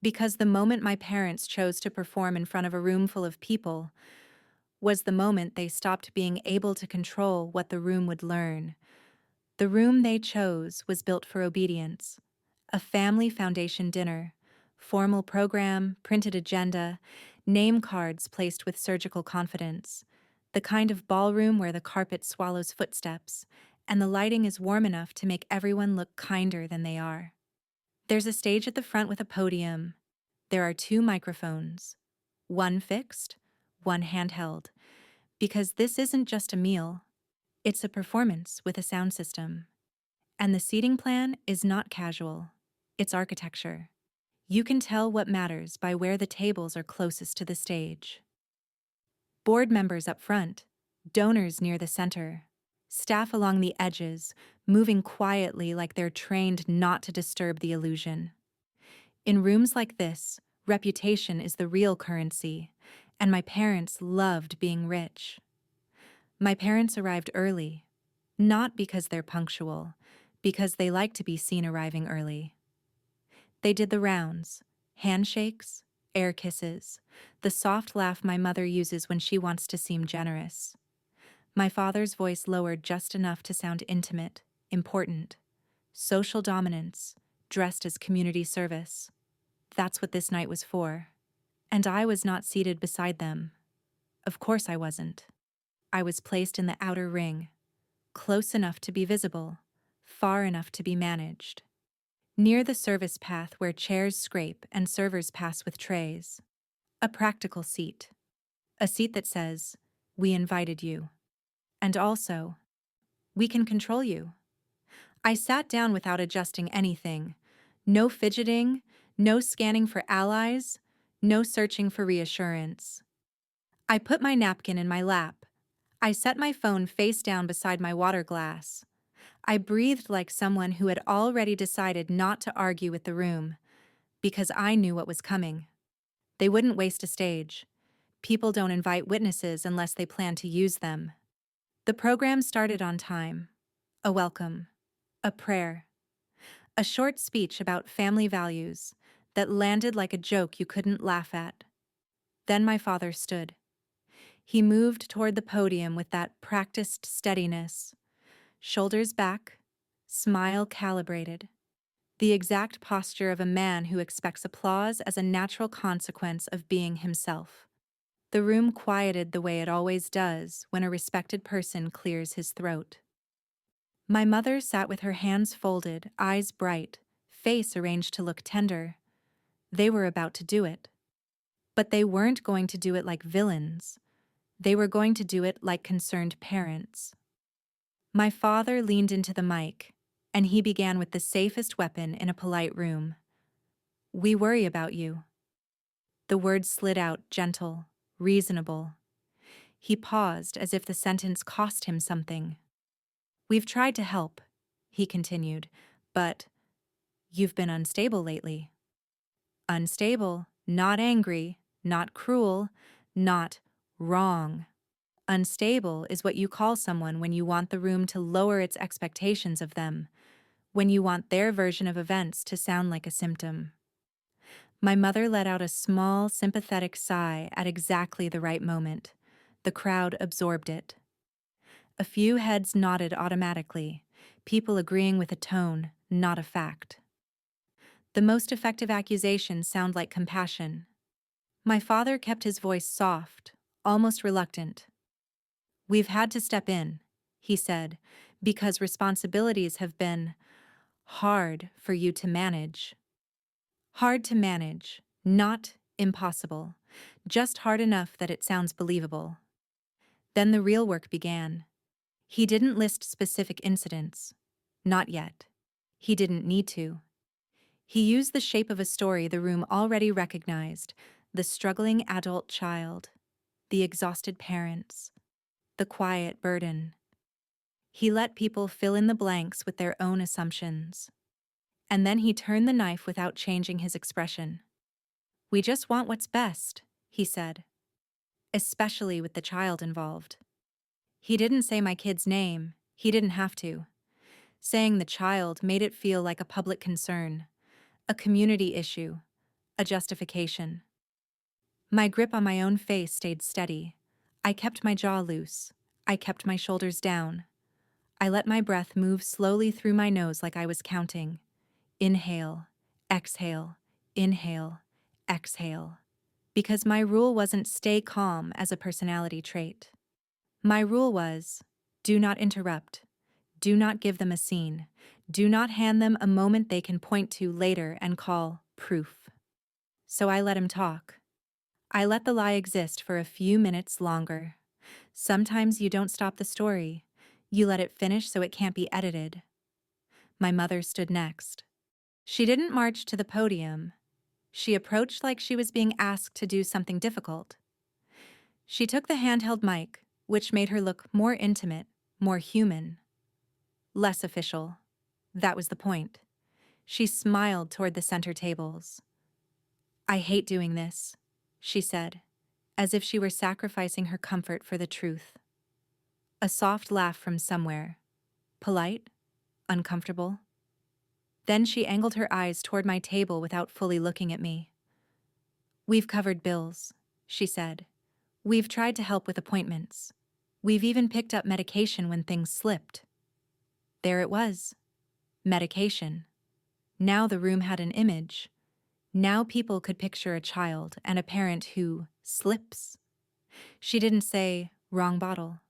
[SPEAKER 1] Because the moment my parents chose to perform in front of a room full of people was the moment they stopped being able to control what the room would learn. The room they chose was built for obedience. A family foundation dinner, formal program, printed agenda, name cards placed with surgical confidence, the kind of ballroom where the carpet swallows footsteps, and the lighting is warm enough to make everyone look kinder than they are. There's a stage at the front with a podium. There are 2 microphones, one fixed, one handheld, because this isn't just a meal, it's a performance with a sound system. And the seating plan is not casual, it's architecture. You can tell what matters by where the tables are closest to the stage. Board members up front, donors near the center, staff along the edges, moving quietly like they're trained not to disturb the illusion. In rooms like this, reputation is the real currency, and my parents loved being rich. My parents arrived early, not because they're punctual, because they like to be seen arriving early. They did the rounds, handshakes, air kisses, the soft laugh my mother uses when she wants to seem generous. My father's voice lowered just enough to sound intimate, important. Social dominance, dressed as community service. That's what this night was for. And I was not seated beside them. Of course I wasn't. I was placed in the outer ring, close enough to be visible, far enough to be managed. Near the service path where chairs scrape and servers pass with trays. A practical seat. A seat that says, "We invited you." And also, "We can control you." I sat down without adjusting anything. No fidgeting, no scanning for allies, no searching for reassurance. I put my napkin in my lap. I set my phone face down beside my water glass. I breathed like someone who had already decided not to argue with the room, because I knew what was coming. They wouldn't waste a stage. People don't invite witnesses unless they plan to use them. The program started on time. A welcome. A prayer. A short speech about family values that landed like a joke you couldn't laugh at. Then my father stood. He moved toward the podium with that practiced steadiness. Shoulders back, smile calibrated. The exact posture of a man who expects applause as a natural consequence of being himself. The room quieted the way it always does when a respected person clears his throat. My mother sat with her hands folded, eyes bright, face arranged to look tender. They were about to do it. But they weren't going to do it like villains. They were going to do it like concerned parents. My father leaned into the mic, and he began with the safest weapon in a polite room. "We worry about you." The words slid out gentle, reasonable. He paused as if the sentence cost him something. "We've tried to help," he continued, "but you've been unstable lately." Unstable, not angry, not cruel, not wrong. Unstable is what you call someone when you want the room to lower its expectations of them, when you want their version of events to sound like a symptom. My mother let out a small, sympathetic sigh at exactly the right moment. The crowd absorbed it. A few heads nodded automatically, people agreeing with a tone, not a fact. The most effective accusations sound like compassion. My father kept his voice soft, almost reluctant. "We've had to step in," he said, "because responsibilities have been hard for you to manage." Hard to manage, not impossible, just hard enough that it sounds believable. Then the real work began. He didn't list specific incidents. Not yet. He didn't need to. He used the shape of a story the room already recognized: the struggling adult child, the exhausted parents, the quiet burden. He let people fill in the blanks with their own assumptions. And then he turned the knife without changing his expression. "We just want what's best," he said, "especially with the child involved." He didn't say my kid's name, he didn't have to. Saying the child made it feel like a public concern, a community issue, a justification. My grip on my own face stayed steady. I kept my jaw loose. I kept my shoulders down. I let my breath move slowly through my nose like I was counting. Inhale, exhale, inhale, exhale. Because my rule wasn't stay calm as a personality trait. My rule was, do not interrupt. Do not give them a scene. Do not hand them a moment they can point to later and call proof. So I let him talk. I let the lie exist for a few minutes longer. Sometimes you don't stop the story. You let it finish so it can't be edited. My mother stood next. She didn't march to the podium. She approached like she was being asked to do something difficult. She took the handheld mic, which made her look more intimate, more human. Less official. That was the point. She smiled toward the center tables. "I hate doing this," she said, as if she were sacrificing her comfort for the truth. A soft laugh from somewhere. Polite? Uncomfortable? Then she angled her eyes toward my table without fully looking at me. "We've covered bills," she said. "We've tried to help with appointments. We've even picked up medication when things slipped." There it was. Medication. Now the room had an image. Now people could picture a child and a parent who slips. She didn't say, "wrong bottle."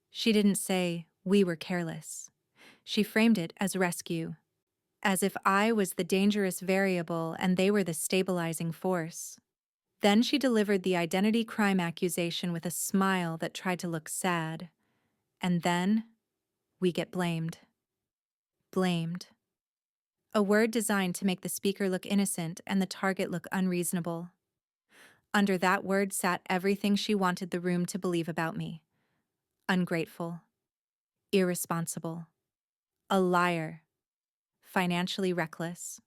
[SPEAKER 1] She didn't say, "we were careless." She framed it as rescue, as if I was the dangerous variable and they were the stabilizing force. Then she delivered the identity crime accusation with a smile that tried to look sad. And then we get blamed. Blamed. A word designed to make the speaker look innocent and the target look unreasonable. Under that word sat everything she wanted the room to believe about me. Ungrateful. Irresponsible. A liar. Financially reckless.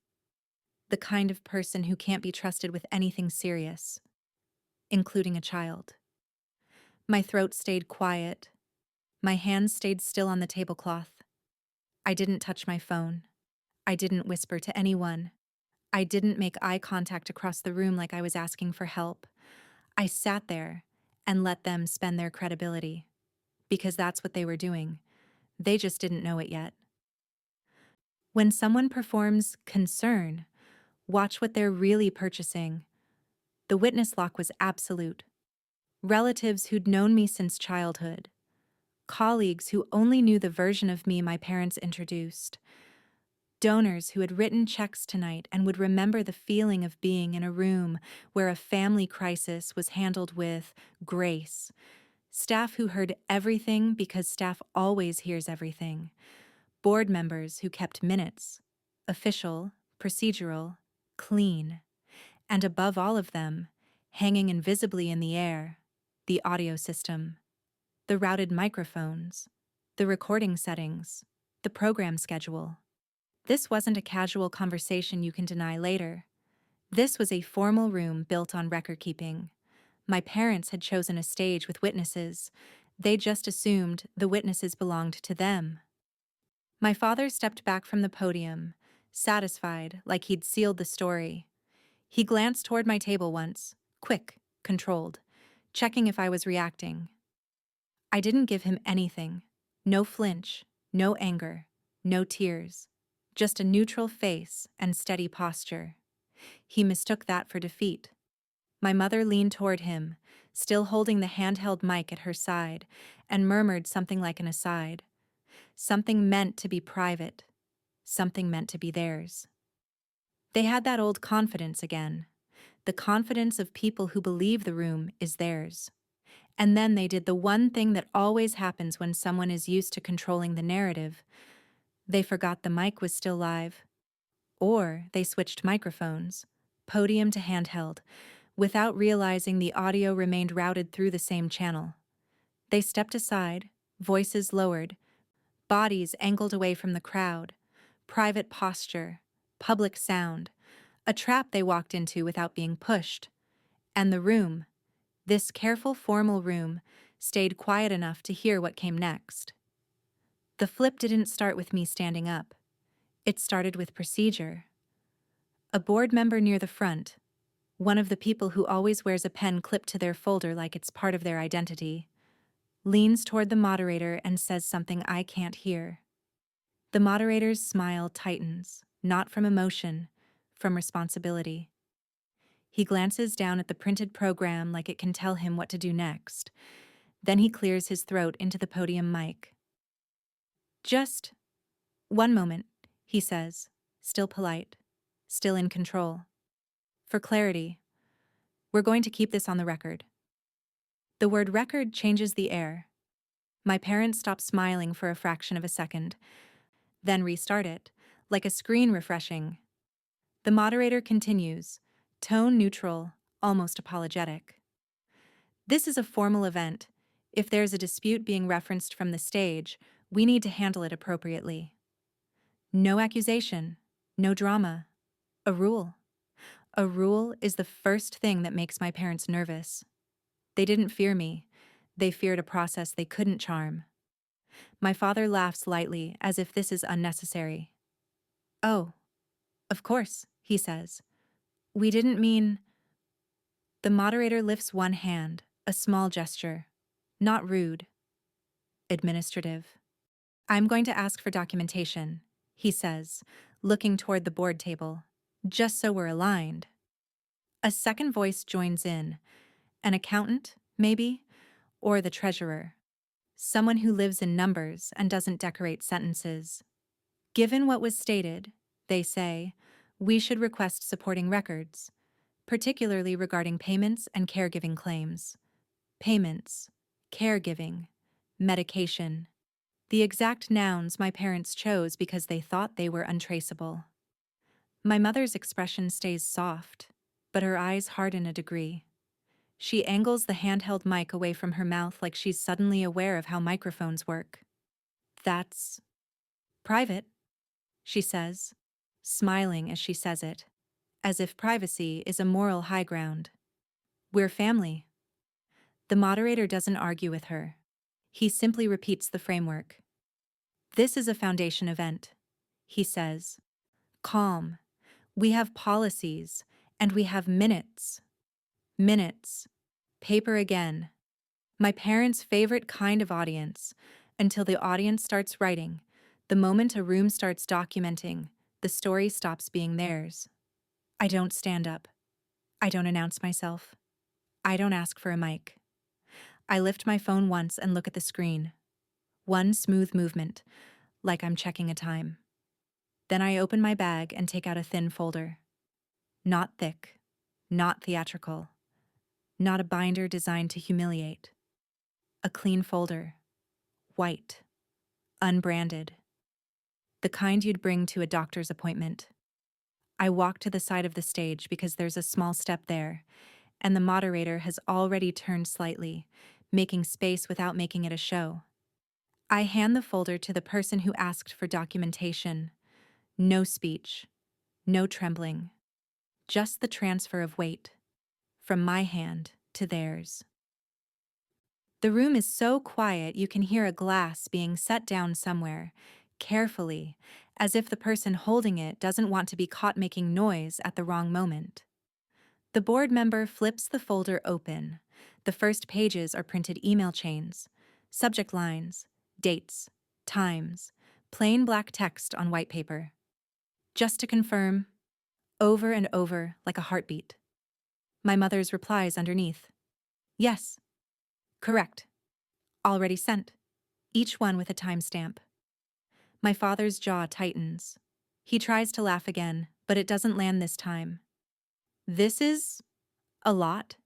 [SPEAKER 1] The kind of person who can't be trusted with anything serious, including a child. My throat stayed quiet. My hands stayed still on the tablecloth. I didn't touch my phone. I didn't whisper to anyone. I didn't make eye contact across the room like I was asking for help. I sat there and let them spend their credibility, because that's what they were doing. They just didn't know it yet. When someone performs concern, watch what they're really purchasing. The witness lock was absolute. relatives who'd known me since childhood, colleagues who only knew the version of me my parents introduced, donors who had written checks tonight and would remember the feeling of being in a room where a family crisis was handled with grace, staff who heard everything because staff always hears everything, board members who kept minutes, official, procedural, clean, and above all of them, hanging invisibly in the air, the audio system, the routed microphones, the recording settings, the program schedule. This wasn't a casual conversation you can deny later. This was a formal room built on record keeping. My parents had chosen a stage with witnesses. They just assumed the witnesses belonged to them. My father stepped back from the podium, satisfied, like he'd sealed the story. He glanced toward my table once, quick, controlled, checking if I was reacting. I didn't give him anything. No flinch, no anger, no tears. Just a neutral face and steady posture. He mistook that for defeat. My mother leaned toward him, still holding the handheld mic at her side, and murmured something like an aside. Something meant to be private. Something meant to be theirs. They had that old confidence again. The confidence of people who believe the room is theirs. And then they did the one thing that always happens when someone is used to controlling the narrative. They forgot the mic was still live. Or they switched microphones, podium to handheld, without realizing the audio remained routed through the same channel. They stepped aside, voices lowered, bodies angled away from the crowd, private posture, public sound, a trap they walked into without being pushed. And the room, this careful formal room, stayed quiet enough to hear what came next. The flip didn't start with me standing up. It started with procedure. A board member near the front, one of the people who always wears a pen clipped to their folder like it's part of their identity, leans toward the moderator and says something I can't hear. The moderator's smile tightens, not from emotion, from responsibility. He glances down at the printed program like it can tell him what to do next. Then he clears his throat into the podium mic. Just one moment, he says, still polite, still in control. For clarity, we're going to keep this on the record. The word record changes the air. My parents stop smiling for a fraction of a second, then restart it, like a screen refreshing. The moderator continues, tone neutral, almost apologetic. This is a formal event. If there's a dispute being referenced from the stage, we need to handle it appropriately. No accusation, no drama. A rule. A rule is the first thing that makes my parents nervous. They didn't fear me. They feared a process they couldn't charm. My father laughs lightly, as if this is unnecessary. Oh, of course, he says. We didn't mean... The moderator lifts one hand, a small gesture. Not rude. Administrative. I'm going to ask for documentation, he says, looking toward the board table, just so we're aligned. A second voice joins in. An accountant, maybe, or the treasurer. Someone who lives in numbers and doesn't decorate sentences. Given what was stated, they say, we should request supporting records, particularly regarding payments and caregiving claims. Payments, caregiving, medication. The exact nouns my parents chose because they thought they were untraceable. My mother's expression stays soft, but her eyes harden a degree. She angles the handheld mic away from her mouth like she's suddenly aware of how microphones work. That's private, she says, smiling as she says it, as if privacy is a moral high ground. We're family. The moderator doesn't argue with her. He simply repeats the framework. This is a foundation event, he says. Calm. We have policies, and we have minutes. Minutes. Paper again. My parents' favorite kind of audience, until the audience starts writing. The moment a room starts documenting, the story stops being theirs. I don't stand up. I don't announce myself. I don't ask for a mic. I lift my phone once and look at the screen. One smooth movement, like I'm checking a time. Then I open my bag and take out a thin folder. Not thick, not theatrical, not a binder designed to humiliate. A clean folder, white, unbranded. The kind you'd bring to a doctor's appointment. I walk to the side of the stage because there's a small step there, and the moderator has already turned slightly, making space without making it a show. I hand the folder to the person who asked for documentation. No speech, no trembling, just the transfer of weight, from my hand to theirs. The room is so quiet you can hear a glass being set down somewhere, carefully, as if the person holding it doesn't want to be caught making noise at the wrong moment. The board member flips the folder open. The first pages are printed email chains, subject lines, dates, times, plain black text on white paper. Just to confirm, over and over like a heartbeat. My mother's replies underneath. Yes. Correct. Already sent. Each one with a timestamp. My father's jaw tightens. He tries to laugh again, but it doesn't land this time. This is a lot,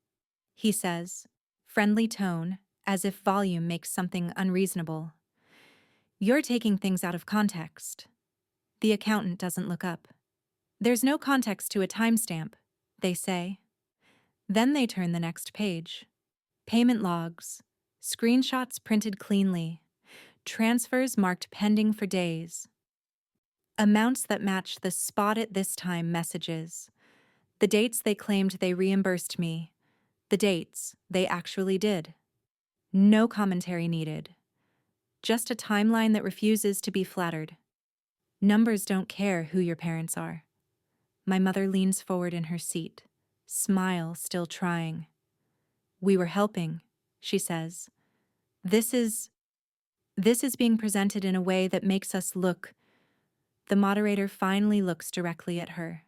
[SPEAKER 1] he says, friendly tone, as if volume makes something unreasonable. You're taking things out of context. The accountant doesn't look up. There's no context to a timestamp, they say. Then they turn the next page. Payment logs, screenshots printed cleanly, transfers marked pending for days. Amounts that match the spot at this time messages. The dates they claimed they reimbursed me. The dates they actually did. No commentary needed. Just a timeline that refuses to be flattered. Numbers don't care who your parents are. My mother leans forward in her seat, smile still trying. We were helping, she says. This is being presented in a way that makes us look. The moderator finally looks directly at her.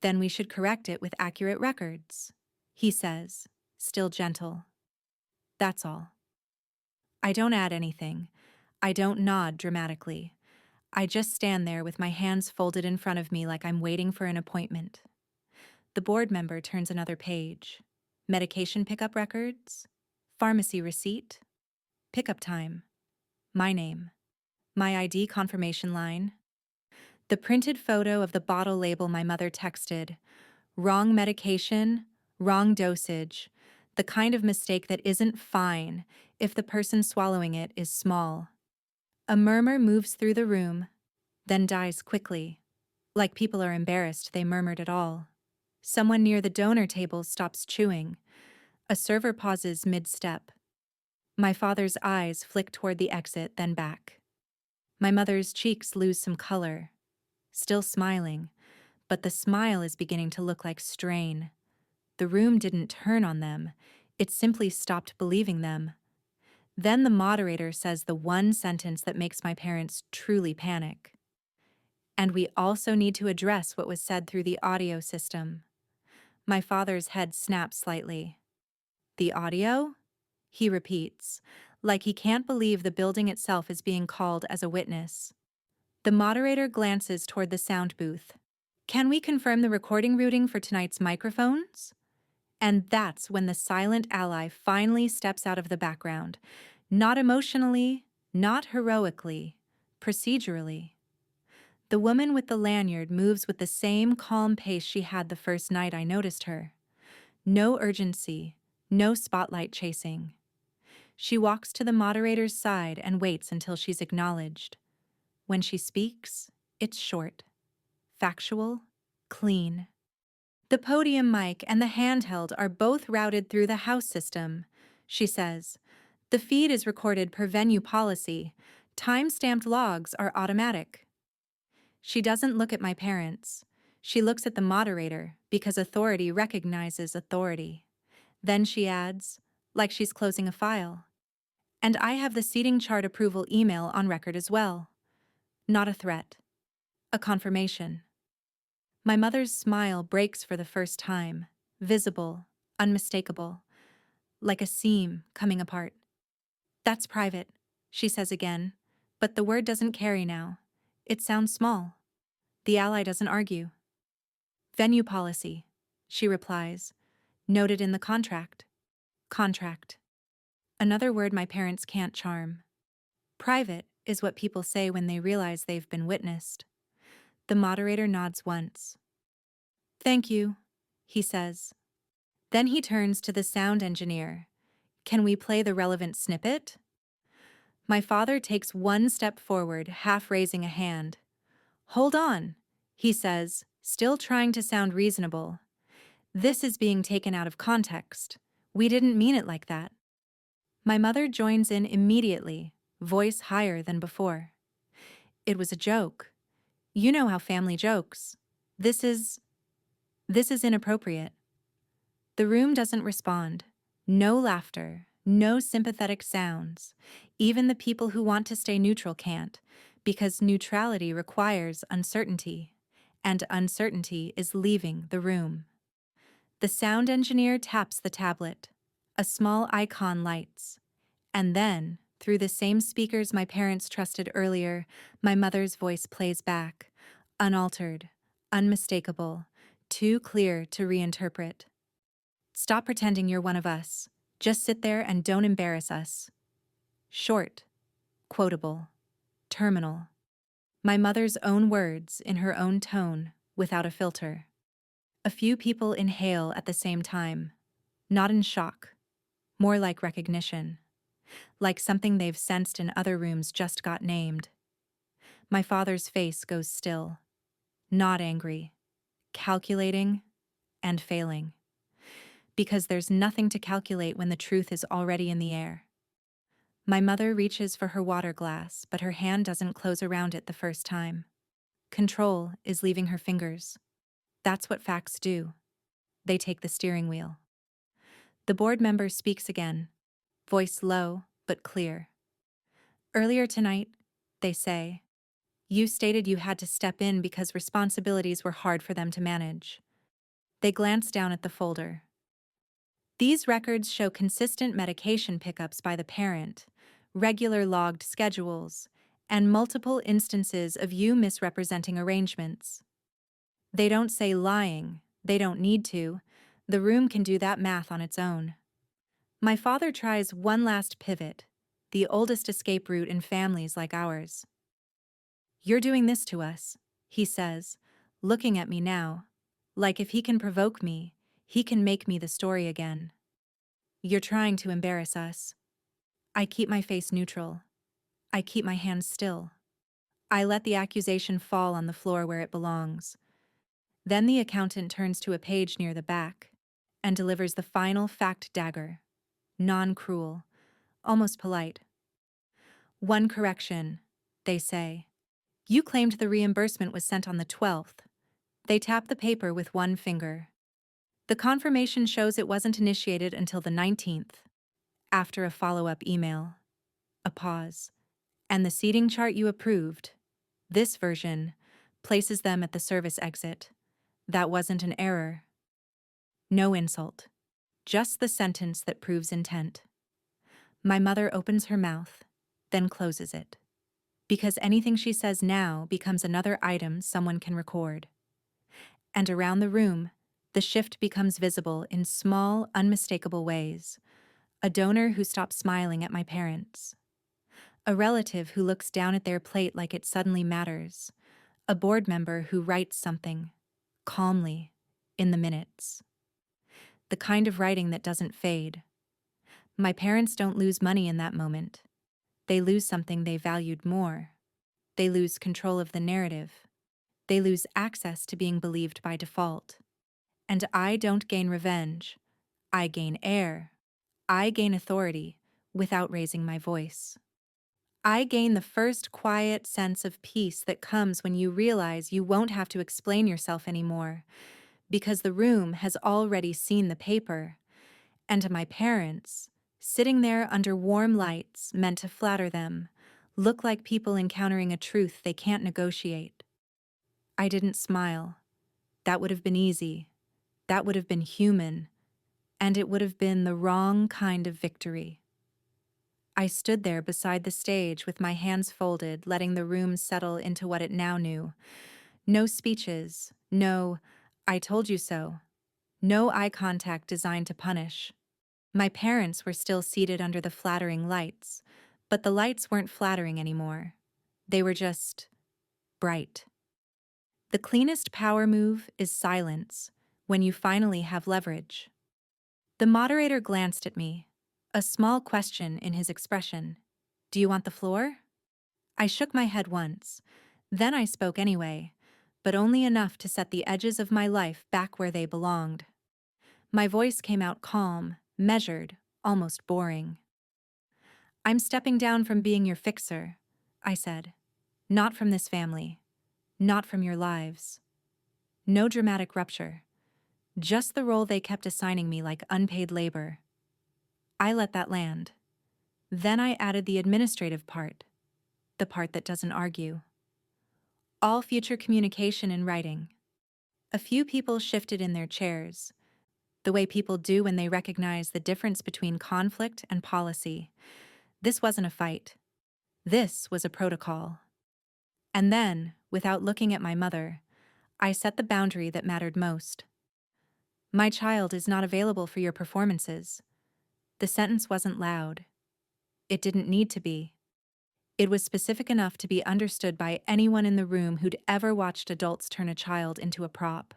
[SPEAKER 1] Then we should correct it with accurate records, he says, still gentle. That's all. I don't add anything. I don't nod dramatically. I just stand there with my hands folded in front of me like I'm waiting for an appointment. The board member turns another page. Medication pickup records, pharmacy receipt, pickup time, my name, my ID confirmation line, the printed photo of the bottle label my mother texted, wrong medication, wrong dosage, the kind of mistake that isn't fine if the person swallowing it is small. A murmur moves through the room, then dies quickly, like people are embarrassed they murmured at all. Someone near the donor table stops chewing. A server pauses mid-step. My father's eyes flick toward the exit, then back. My mother's cheeks lose some color. Still smiling, but the smile is beginning to look like strain. The room didn't turn on them. It simply stopped believing them. Then the moderator says the one sentence that makes my parents truly panic. And we also need to address what was said through the audio system. My father's head snaps slightly. The audio? He repeats, like he can't believe the building itself is being called as a witness. The moderator glances toward the sound booth. Can we confirm the recording routing for tonight's microphones? And that's when the silent ally finally steps out of the background. Not emotionally, not heroically, procedurally. The woman with the lanyard moves with the same calm pace she had the first night I noticed her. No urgency, no spotlight chasing. She walks to the moderator's side and waits until she's acknowledged. When she speaks, it's short, factual, clean. The podium mic and the handheld are both routed through the house system, she says. The feed is recorded per venue policy. Time-stamped logs are automatic. She doesn't look at my parents. She looks at the moderator because authority recognizes authority. Then she adds, like she's closing a file. And I have the seating chart approval email on record as well. Not a threat. A confirmation. My mother's smile breaks for the first time, visible, unmistakable. like a seam coming apart. That's private, she says again, but the word doesn't carry now. It sounds small. The ally doesn't argue. Venue policy, she replies, noted in the contract. Contract. Another word my parents can't charm. Private is what people say when they realize they've been witnessed. The moderator nods once. Thank you, he says. Then he turns to the sound engineer. Can we play the relevant snippet? My father takes one step forward, half raising a hand. Hold on, he says, still trying to sound reasonable. This is being taken out of context. We didn't mean it like that. My mother joins in immediately, voice higher than before. It was a joke. You know how family jokes. This is inappropriate. The room doesn't respond. No laughter, no sympathetic sounds. Even the people who want to stay neutral can't, because neutrality requires uncertainty, and uncertainty is leaving the room. The sound engineer taps the tablet. A small icon lights. And then, through the same speakers my parents trusted earlier, my mother's voice plays back, unaltered, unmistakable, too clear to reinterpret. Stop pretending you're one of us. Just sit there and don't embarrass us. Short, quotable, terminal. My mother's own words in her own tone, without a filter. A few people inhale at the same time, not in shock, more like recognition, like something they've sensed in other rooms just got named. My father's face goes still, not angry, calculating and failing. Because there's nothing to calculate when the truth is already in the air. My mother reaches for her water glass, but her hand doesn't close around it the first time. Control is leaving her fingers. That's what facts do. They take the steering wheel. The board member speaks again, voice low but clear. Earlier tonight, they say, you stated you had to step in because responsibilities were hard for them to manage. They glance down at the folder. These records show consistent medication pickups by the parent, regular logged schedules, and multiple instances of you misrepresenting arrangements. They don't say lying, they don't need to. The room can do that math on its own. My father tries one last pivot, the oldest escape route in families like ours. You're doing this to us, he says, looking at me now, like if he can provoke me, he can make me the story again. You're trying to embarrass us. I keep my face neutral. I keep my hands still. I let the accusation fall on the floor where it belongs. Then the accountant turns to a page near the back and delivers the final fact dagger, non-cruel, almost polite. One correction, they say. You claimed the reimbursement was sent on the 12th. They tap the paper with one finger. The confirmation shows it wasn't initiated until the 19th. After a follow-up email. A pause. And the seating chart you approved, this version, places them at the service exit. That wasn't an error. No insult. Just the sentence that proves intent. My mother opens her mouth, then closes it. Because anything she says now becomes another item someone can record. And around the room, the shift becomes visible in small, unmistakable ways. A donor who stops smiling at my parents. A relative who looks down at their plate like it suddenly matters. A board member who writes something, calmly, in the minutes. The kind of writing that doesn't fade. My parents don't lose money in that moment. They lose something they valued more. They lose control of the narrative. They lose access to being believed by default. And I don't gain revenge. I gain air. I gain authority without raising my voice. I gain the first quiet sense of peace that comes when you realize you won't have to explain yourself anymore, because the room has already seen the paper. And to my parents, sitting there under warm lights meant to flatter them, look like people encountering a truth they can't negotiate. I didn't smile. That would have been easy. That would have been human. and it would have been the wrong kind of victory. I stood there beside the stage with my hands folded, letting the room settle into what it now knew. No speeches, no, "I told you so," no eye contact designed to punish. My parents were still seated under the flattering lights, but the lights weren't flattering anymore. They were just bright. The cleanest power move is silence when you finally have leverage. The moderator glanced at me, a small question in his expression. "Do you want the floor?" I shook my head once. Then I spoke anyway, but only enough to set the edges of my life back where they belonged. My voice came out calm, measured, almost boring. "I'm stepping down from being your fixer," I said. "Not from this family. Not from your lives. No dramatic rupture. Just the role they kept assigning me like unpaid labor." I let that land. Then I added the administrative part, the part that doesn't argue. All future communication in writing. A few people shifted in their chairs, the way people do when they recognize the difference between conflict and policy. This wasn't a fight. This was a protocol. And then, without looking at my mother, I set the boundary that mattered most. "My child is not available for your performances." The sentence wasn't loud. It didn't need to be. It was specific enough to be understood by anyone in the room who'd ever watched adults turn a child into a prop.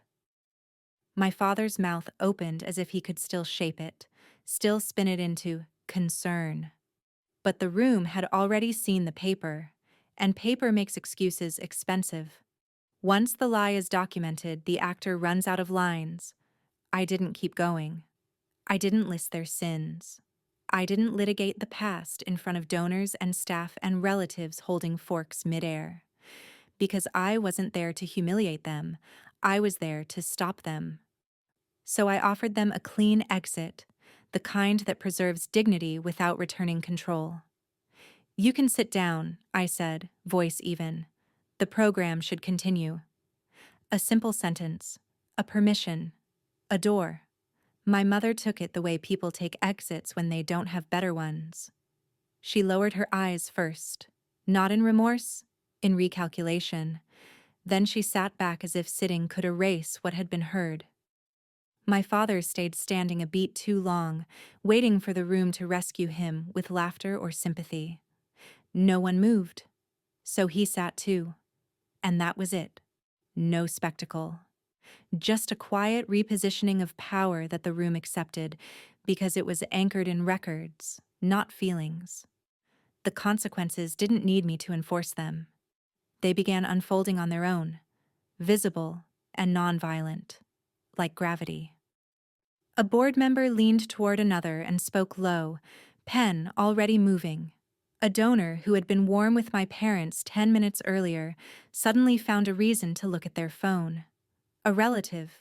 [SPEAKER 1] My father's mouth opened as if he could still shape it, still spin it into concern. But the room had already seen the paper, and paper makes excuses expensive. Once the lie is documented, the actor runs out of lines. I didn't keep going. I didn't list their sins. I didn't litigate the past in front of donors and staff and relatives holding forks midair. Because I wasn't there to humiliate them, I was there to stop them. So I offered them a clean exit, the kind that preserves dignity without returning control. "You can sit down," I said, voice even. "The program should continue." A simple sentence, a permission, a door. My mother took it the way people take exits when they don't have better ones. She lowered her eyes first, not in remorse, in recalculation. Then she sat back as if sitting could erase what had been heard. My father stayed standing a beat too long, waiting for the room to rescue him with laughter or sympathy. No one moved, so he sat too. And that was it. No spectacle. Just a quiet repositioning of power that the room accepted because it was anchored in records, not feelings. The consequences didn't need me to enforce them. They began unfolding on their own, visible and nonviolent, like gravity. A board member leaned toward another and spoke low, pen already moving. A donor who had been warm with my parents 10 minutes earlier suddenly found a reason to look at their phone. A relative,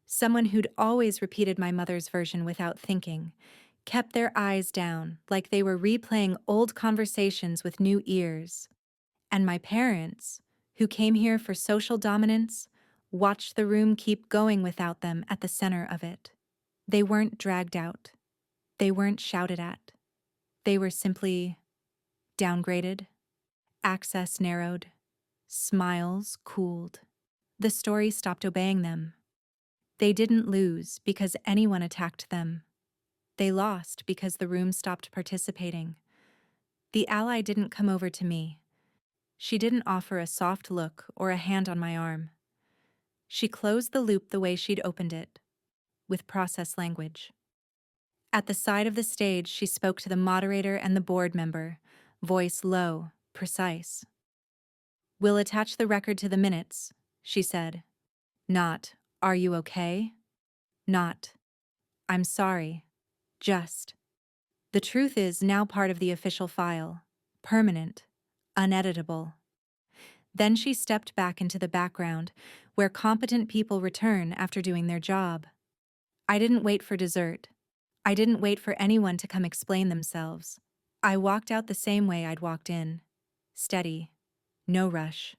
[SPEAKER 1] someone who'd always repeated my mother's version without thinking, kept their eyes down like they were replaying old conversations with new ears. And my parents, who came here for social dominance, watched the room keep going without them at the center of it. They weren't dragged out. They weren't shouted at. They were simply downgraded, access narrowed, smiles cooled. The story stopped obeying them. They didn't lose because anyone attacked them. They lost because the room stopped participating. The ally didn't come over to me. She didn't offer a soft look or a hand on my arm. She closed the loop the way she'd opened it, with process language. At the side of the stage, she spoke to the moderator and the board member, voice low, precise. "We'll attach the record to the minutes," she said. Not, "Are you okay?" Not, "I'm sorry." Just. The truth is now part of the official file, permanent, uneditable. Then she stepped back into the background, where competent people return after doing their job. I didn't wait for dessert. I didn't wait for anyone to come explain themselves. I walked out the same way I'd walked in. Steady. No rush.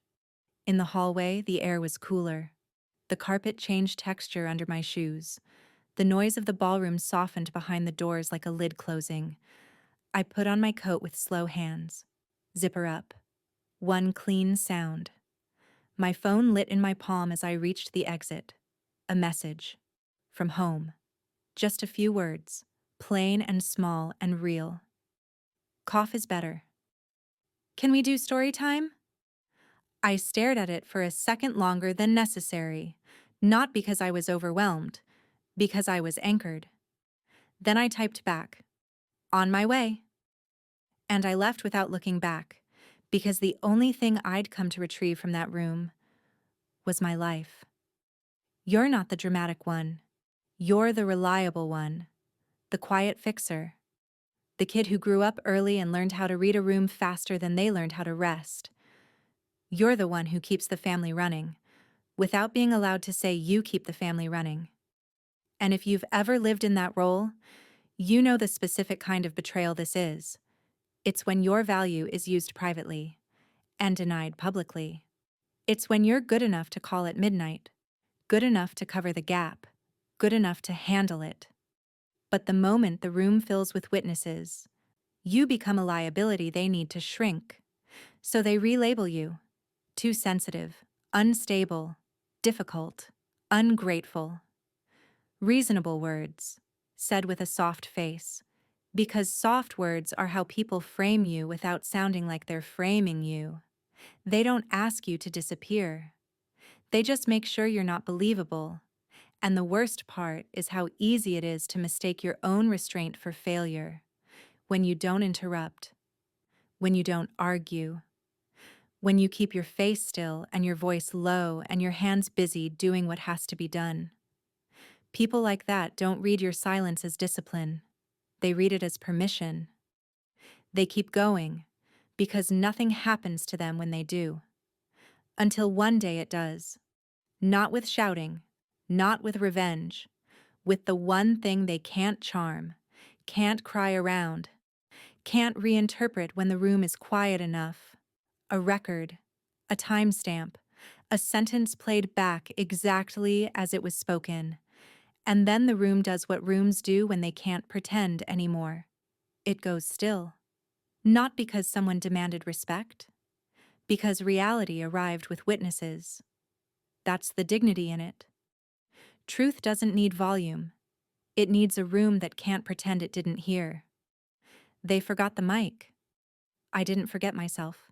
[SPEAKER 1] In the hallway, the air was cooler. The carpet changed texture under my shoes. The noise of the ballroom softened behind the doors like a lid closing. I put on my coat with slow hands. Zipper up. One clean sound. My phone lit in my palm as I reached the exit. A message. From home. Just a few words. Plain and small and real. Cough is better. Can we do story time? I stared at it for a second longer than necessary, not because I was overwhelmed, because I was anchored. Then I typed back, on my way. And I left without looking back, because the only thing I'd come to retrieve from that room was my life. You're not the dramatic one. You're the reliable one, the quiet fixer, the kid who grew up early and learned how to read a room faster than they learned how to rest. You're the one who keeps the family running, without being allowed to say you keep the family running. And if you've ever lived in that role, you know the specific kind of betrayal this is. It's when your value is used privately and denied publicly. It's when you're good enough to call at midnight, good enough to cover the gap, good enough to handle it. But the moment the room fills with witnesses, you become a liability they need to shrink. So they relabel you. Too sensitive, unstable, difficult, ungrateful. Reasonable words, said with a soft face, because soft words are how people frame you without sounding like they're framing you. They don't ask you to disappear. They just make sure you're not believable. And the worst part is how easy it is to mistake your own restraint for failure. When you don't interrupt, when you don't argue, when you keep your face still and your voice low and your hands busy doing what has to be done. People like that don't read your silence as discipline. They read it as permission. They keep going, because nothing happens to them when they do. Until one day it does. Not with shouting, not with revenge, with the one thing they can't charm, can't cry around, can't reinterpret when the room is quiet enough. A record, a timestamp, a sentence played back exactly as it was spoken. And then the room does what rooms do when they can't pretend anymore. It goes still. Not because someone demanded respect, because reality arrived with witnesses. That's the dignity in it. Truth doesn't need volume. It needs a room that can't pretend it didn't hear. They forgot the mic. I didn't forget myself.